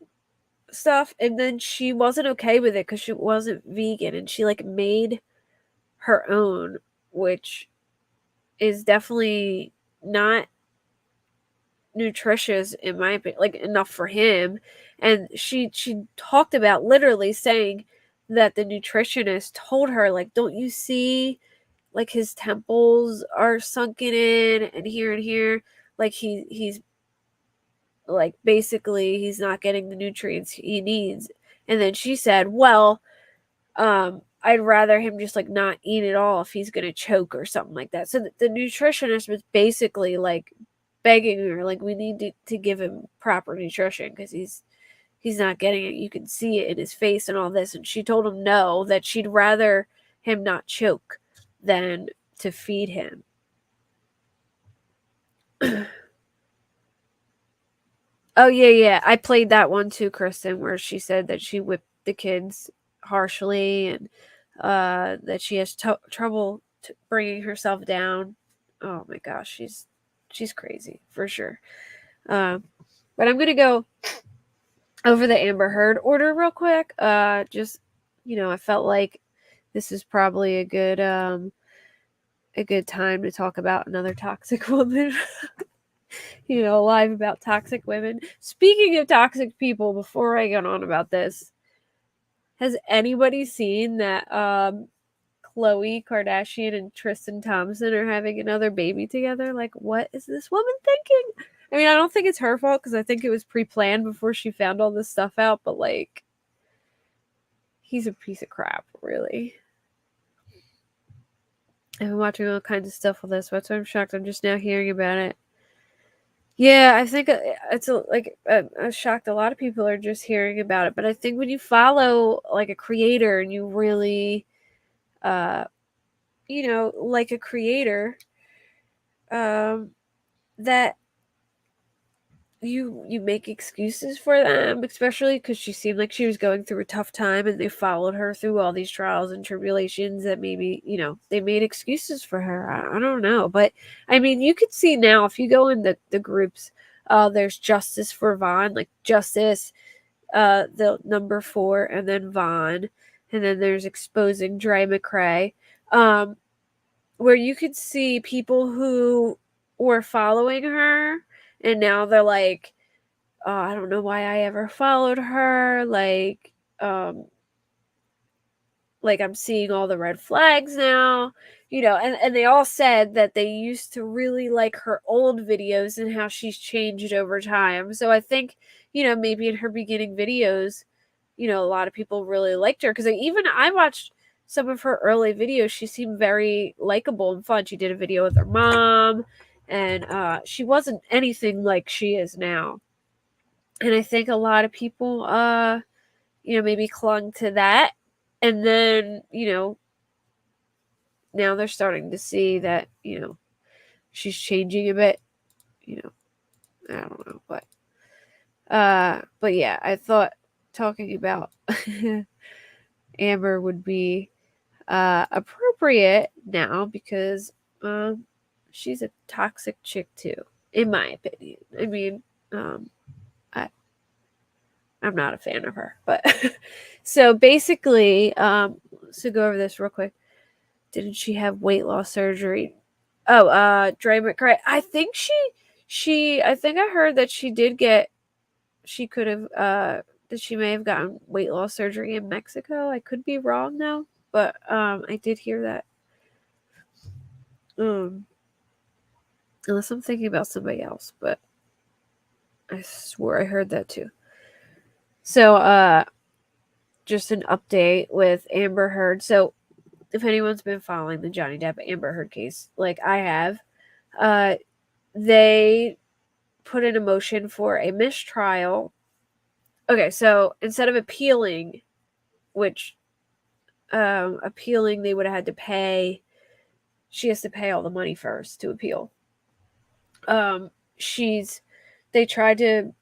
stuff, and then she wasn't okay with it because she wasn't vegan, and she like made her own, which is definitely not nutritious in my opinion, like enough for him. And she talked about literally saying that the nutritionist told her, like, don't you see, like, his temples are sunken in and here, like he's like basically he's not getting the nutrients he needs. And then she said, well, I'd rather him just like not eat at all if he's gonna choke or something like that. So the nutritionist was basically like begging her, like, we need to give him proper nutrition because he's not getting it. You can see it in his face and all this. And she told him no, that she'd rather him not choke than to feed him. Oh, yeah. I played that one too, Kristen, where she said that she whipped the kids harshly and that she has trouble bringing herself down. Oh my gosh, she's crazy for sure. But I'm going to go over the Amber Heard order real quick. Just, I felt like this is probably a good time to talk about another toxic woman. Live about toxic women. Speaking of toxic people, before I get on about this, has anybody seen that Khloe Kardashian and Tristan Thompson are having another baby together? Like, what is this woman thinking? I mean, I don't think it's her fault because I think it was pre-planned before she found all this stuff out, but like, he's a piece of crap, really. I've been watching all kinds of stuff with this, but I'm shocked I'm just now hearing about it. Yeah, I think it's I'm shocked a lot of people are just hearing about it, but I think when you follow like a creator and you really, like a creator, that you make excuses for them, especially because she seemed like she was going through a tough time and they followed her through all these trials and tribulations, that maybe, they made excuses for her. I don't know. But I mean, you could see now if you go in the groups, there's Justice for Vaughn, like Justice, the number 4, and then Vaughn, and then there's Exposing Dre McCray, where you could see people who were following her and now they're like, oh, I don't know why I ever followed her. Like I'm seeing all the red flags now, and they all said that they used to really like her old videos and how she's changed over time. So I think, maybe in her beginning videos, a lot of people really liked her because I watched some of her early videos. She seemed very likable and fun. She did a video with her mom, and she wasn't anything like she is now. And I think a lot of people, maybe clung to that. And then, now they're starting to see that, she's changing a bit, I don't know. But yeah, I thought talking about Amber would be appropriate now because she's a toxic chick too, in my opinion. I mean, I'm not a fan of her, but so basically, so go over this real quick. didn't she have weight loss surgery? Oh, Dre McCray. I think I think I heard that she did get, she could have, that she may have gotten weight loss surgery in Mexico. I could be wrong though, but I did hear that. Unless I'm thinking about somebody else, but I swore I heard that too. So, just an update with Amber Heard. So, if anyone's been following the Johnny Depp Amber Heard case, like I have, they put in a motion for a mistrial. Okay, so instead of appealing, which appealing they would have had to pay, she has to pay all the money first to appeal. They tried to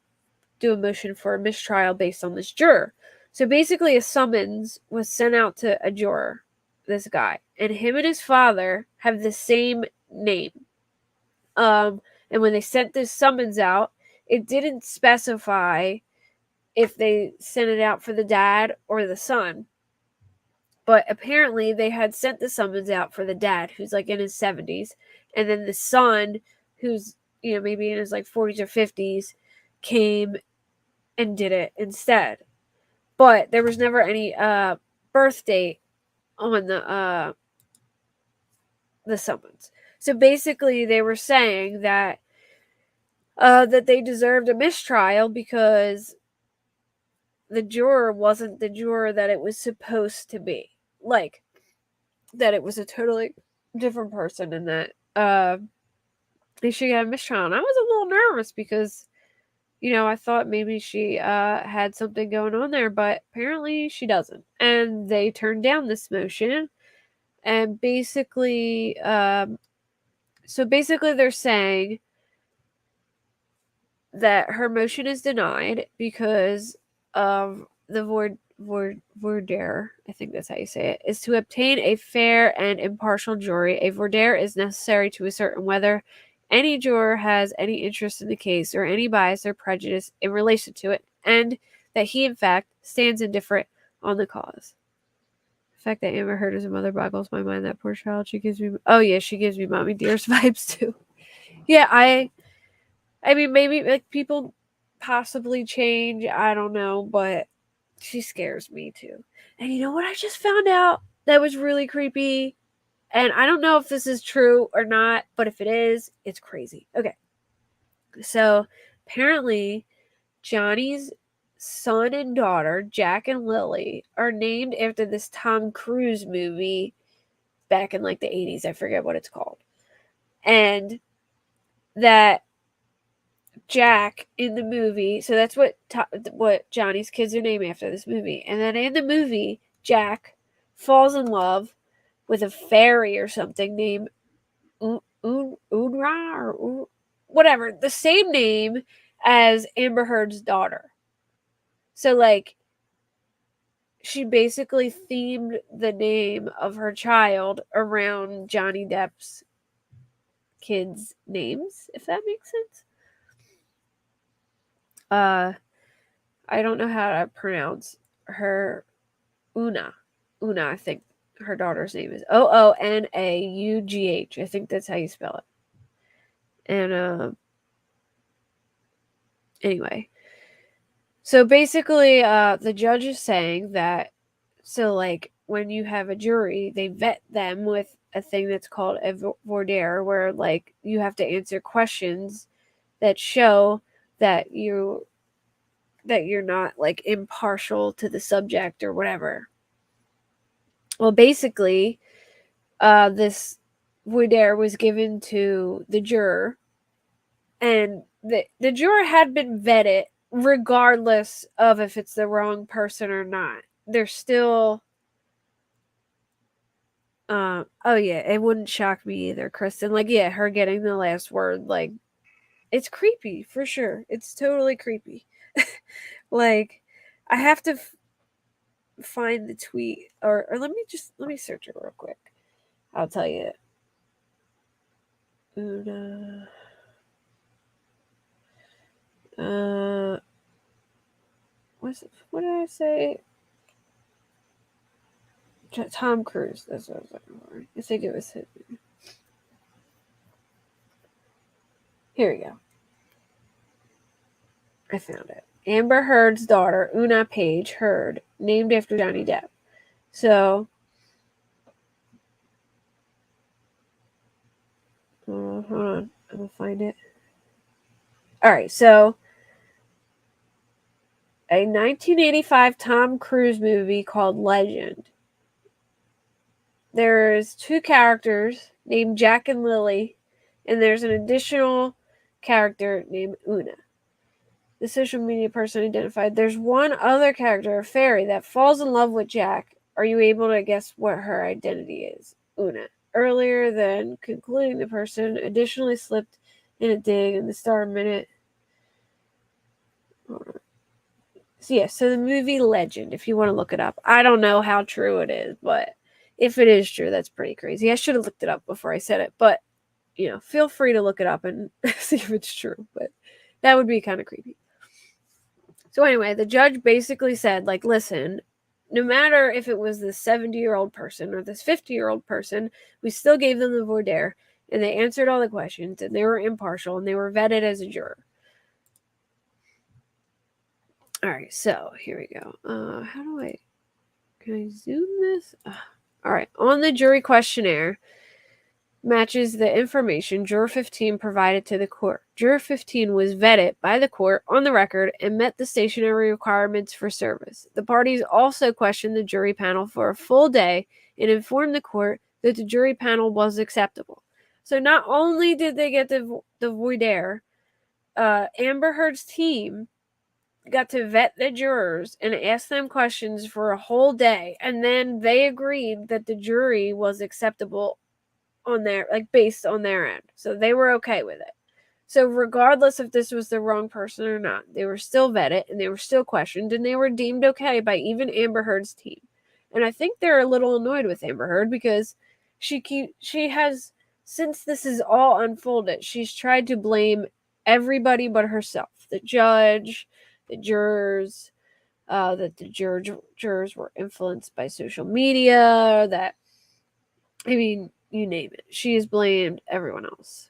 do a motion for a mistrial based on this juror. So basically, a summons was sent out to a juror, this guy, and him and his father have the same name. And when they sent this summons out, it didn't specify if they sent it out for the dad or the son. But apparently, they had sent the summons out for the dad, who's like in his 70s, and then the son, who's maybe in his like 40s or 50s, came and did it instead. But there was never any birth date on the summons. So basically, they were saying that they deserved a mistrial because the juror wasn't the juror that it was supposed to be. Like, that it was a totally different person, and that they should get a mistrial. And I was a little nervous because, I thought maybe she had something going on there, but apparently she doesn't. And they turned down this motion. And basically, they're saying that her motion is denied because of the voir dire, I think that's how you say it, is to obtain a fair and impartial jury. A voir dire is necessary to ascertain whether any juror has any interest in the case or any bias or prejudice in relation to it, and that he, in fact, stands indifferent on the cause. The fact that Amber Heard is a mother boggles my mind. That poor child. She gives me Mommy Dearest vibes too. Yeah, I mean, maybe like people possibly change. I don't know, but she scares me too. And you know what I just found out that was really creepy? And I don't know if this is true or not, but if it is, it's crazy. Okay. So apparently, Johnny's son and daughter, Jack and Lily, are named after this Tom Cruise movie back in like the 80s. I forget what it's called. And that Jack in the movie, so that's what Johnny's kids are named after, this movie. And then in the movie, Jack falls in love with a fairy or something named Unra or whatever, the same name as Amber Heard's daughter. So like, she basically themed the name of her child around Johnny Depp's kids' names, if that makes sense. I don't know how to pronounce her. Una, I think her daughter's name is Oonaughh. I think that's how you spell it. And anyway, so basically, the judge is saying that, so like when you have a jury, they vet them with a thing that's called a voir dire, where like you have to answer questions that show that you're not like impartial to the subject or whatever. Well, basically, this voir dire was given to the juror, and the juror had been vetted regardless of if it's the wrong person or not. They're still oh yeah, it wouldn't shock me either, Kristen. Like, yeah, her getting the last word, like, it's creepy for sure. It's totally creepy. Like, I have to find the tweet, or let me search it real quick. I'll tell you. Una. What did I say? Tom Cruise. That's what I was looking for. I think it was him. Here we go. I found it. Amber Heard's daughter, Una Page Heard, named after Johnny Depp. So, hold on. I'm going to find it. Alright, so a 1985 Tom Cruise movie called Legend. There's two characters named Jack and Lily, and there's an additional character named Una. The social media person identified. There's one other character, a fairy, that falls in love with Jack. Are you able to guess what her identity is? Una. Earlier than concluding, the person additionally slipped in a dig in the Star Minute. So the movie Legend, if you want to look it up. I don't know how true it is, but if it is true, that's pretty crazy. I should have looked it up before I said it, but, feel free to look it up and see if it's true, but that would be kind of creepy. So anyway, the judge basically said, listen, no matter if it was this 70-year-old person or this 50-year-old person, we still gave them the voir dire, and they answered all the questions, and they were impartial, and they were vetted as a juror. All right, so here we go. Can I zoom this? All right, on the jury questionnaire matches the information Juror 15 provided to the court. Juror 15 was vetted by the court on the record and met the stationary requirements for service. The parties also questioned the jury panel for a full day and informed the court that the jury panel was acceptable. So not only did they get the voir dire, Amber Heard's team got to vet the jurors and ask them questions for a whole day, and then they agreed that the jury was acceptable on their, based on their end. So they were okay with it. So regardless if this was the wrong person or not, they were still vetted and they were still questioned, and they were deemed okay by even Amber Heard's team. And I think they're a little annoyed with Amber Heard because she has, since this is all unfolded, she's tried to blame everybody but herself. The judge, the jurors, that the jurors were influenced by social media, you name it. She has blamed everyone else.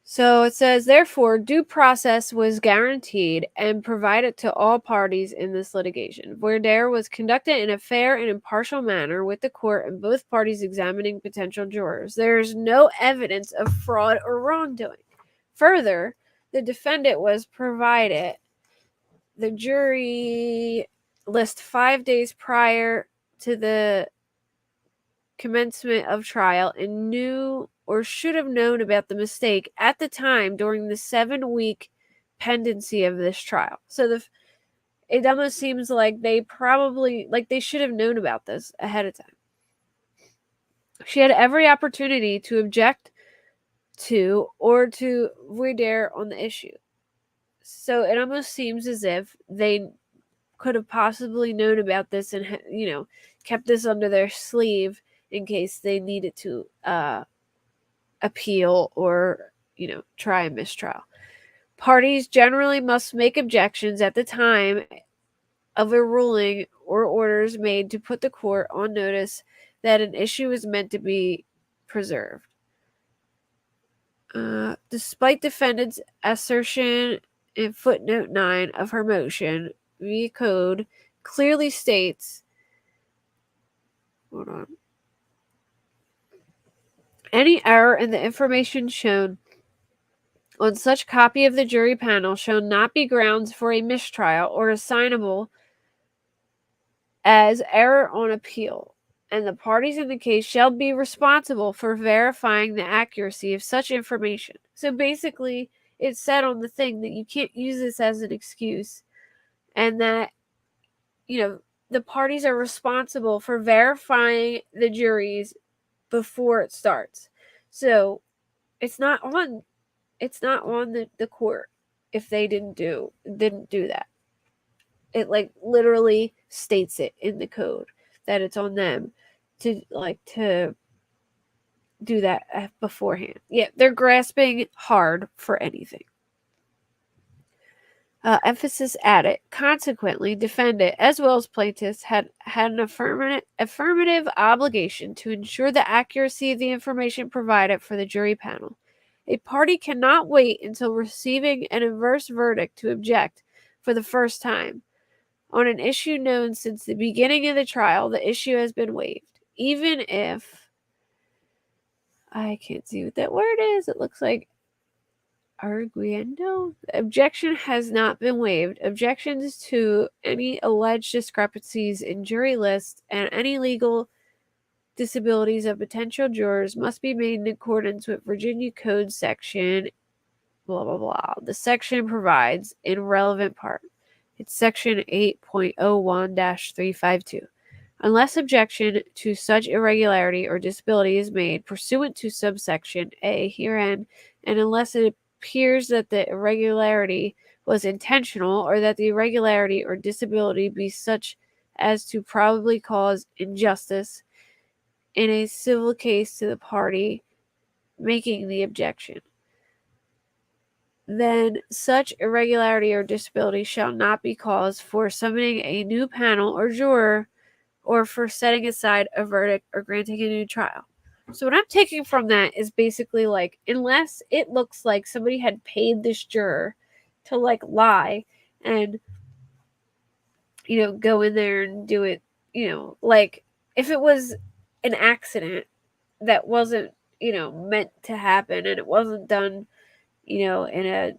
So it says, therefore, due process was guaranteed and provided to all parties in this litigation. Voir dire was conducted in a fair and impartial manner with the court and both parties examining potential jurors. There is no evidence of fraud or wrongdoing. Further, the defendant was provided the jury list 5 days prior to the commencement of trial and knew or should have known about the mistake at the time during the 7-week pendency of this trial. So it almost seems like they should have known about this ahead of time. She had every opportunity to object to or to voir dire on the issue. So it almost seems as if they could have possibly known about this and, kept this under their sleeve in case they needed to appeal or, try a mistrial. Parties generally must make objections at the time of a ruling or orders made to put the court on notice that an issue is meant to be preserved. Despite defendant's assertion in footnote 9 of her motion, via code clearly states, any error in the information shown on such copy of the jury panel shall not be grounds for a mistrial or assignable as error on appeal, and the parties in the case shall be responsible for verifying the accuracy of such information. So basically, it said on the thing that you can't use this as an excuse, and that, the parties are responsible for verifying the juries before it starts. So it's not on the court if they didn't do that. It literally states it in the code that it's on them to do that beforehand. Yeah, they're grasping hard for anything. Emphasis added. Consequently, defendant as well as plaintiffs had an affirmative obligation to ensure the accuracy of the information provided for the jury panel. A party cannot wait until receiving an adverse verdict to object for the first time. On an issue known since the beginning of the trial, the issue has been waived. Even if I can't see what that word is, it looks like arguendo. Objection has not been waived. Objections to any alleged discrepancies in jury lists and any legal disabilities of potential jurors must be made in accordance with Virginia Code section blah blah blah. The section provides in relevant part. It's section 8.01-352. Unless objection to such irregularity or disability is made pursuant to subsection A herein, and unless it appears that the irregularity was intentional or that the irregularity or disability be such as to probably cause injustice in a civil case to the party making the objection, then such irregularity or disability shall not be cause for summoning a new panel or juror or for setting aside a verdict or granting a new trial. So what I'm taking from that is basically like, unless it looks like somebody had paid this juror to like lie and, you know, go in there and do it, you know, like if it was an accident that wasn't, you know, meant to happen and it wasn't done, you know, in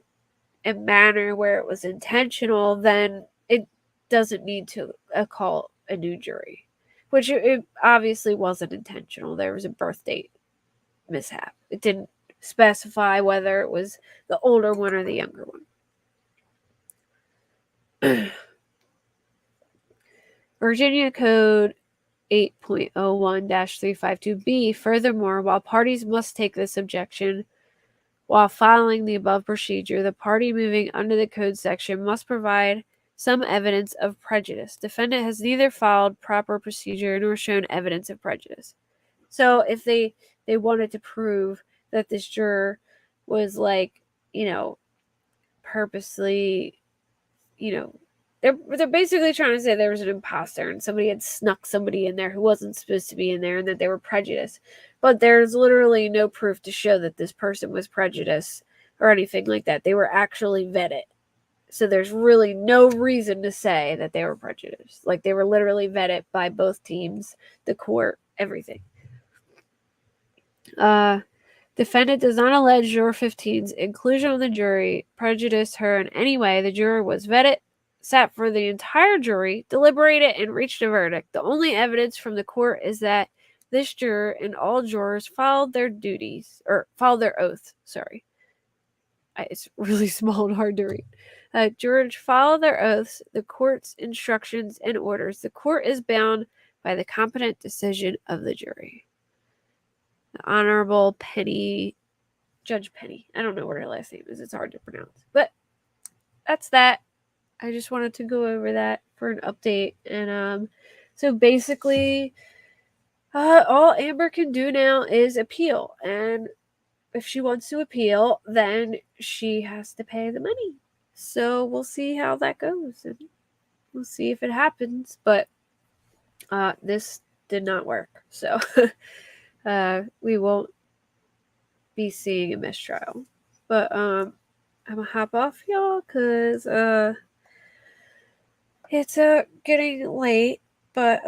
a manner where it was intentional, then it doesn't need to call a new jury, which it obviously wasn't intentional. There was a birth date mishap. It didn't specify whether it was the older one or the younger one. Virginia Code 8.01-352B. Furthermore, while parties must take this objection while following the above procedure, the party moving under the code section must provide some evidence of prejudice. Defendant has neither followed proper procedure nor shown evidence of prejudice. So if they wanted to prove that this juror was like, you know, purposely, you know, they're basically trying to say there was an imposter and somebody had snuck somebody in there who wasn't supposed to be in there and that they were prejudiced. But there's literally no proof to show that this person was prejudiced or anything like that. They were actually vetted. So there's really no reason to say that they were prejudiced. Like they were literally vetted by both teams, the court, everything. Defendant does not allege Juror 15's inclusion on the jury prejudiced her in any way. The juror was vetted, sat for the entire jury, deliberated, and reached a verdict. The only evidence from the court is that this juror and all jurors followed their oaths. Sorry. It's really small and hard to read. Jurors follow their oaths, the court's instructions, and orders. The court is bound by the competent decision of the jury. The Honorable Judge Penny. I don't know what her last name is. It's hard to pronounce. But that's that. I just wanted to go over that for an update. And so basically, all Amber can do now is appeal. And if she wants to appeal, then she has to pay the money. So we'll see how that goes. And we'll see if it happens. But this did not work. So we won't be seeing a mistrial. But I'm gonna hop off, y'all, because it's getting late. But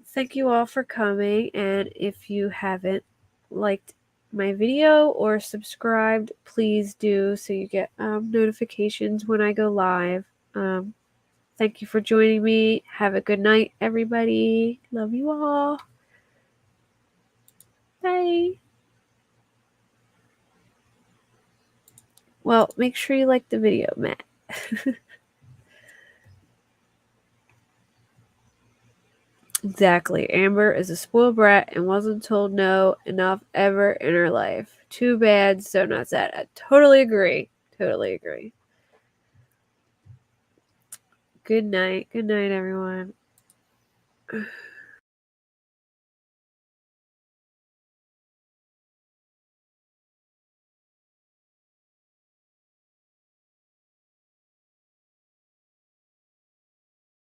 thank you all for coming, and if you haven't liked my video or subscribed, please do so you get notifications when I go live. Thank you for joining me. Have a good night, everybody. Love you all. Bye. Well, make sure you like the video, Matt. Exactly. Amber is a spoiled brat and wasn't told no enough ever in her life. Too bad, so not sad. I totally agree. Totally agree. Good night. Good night, everyone.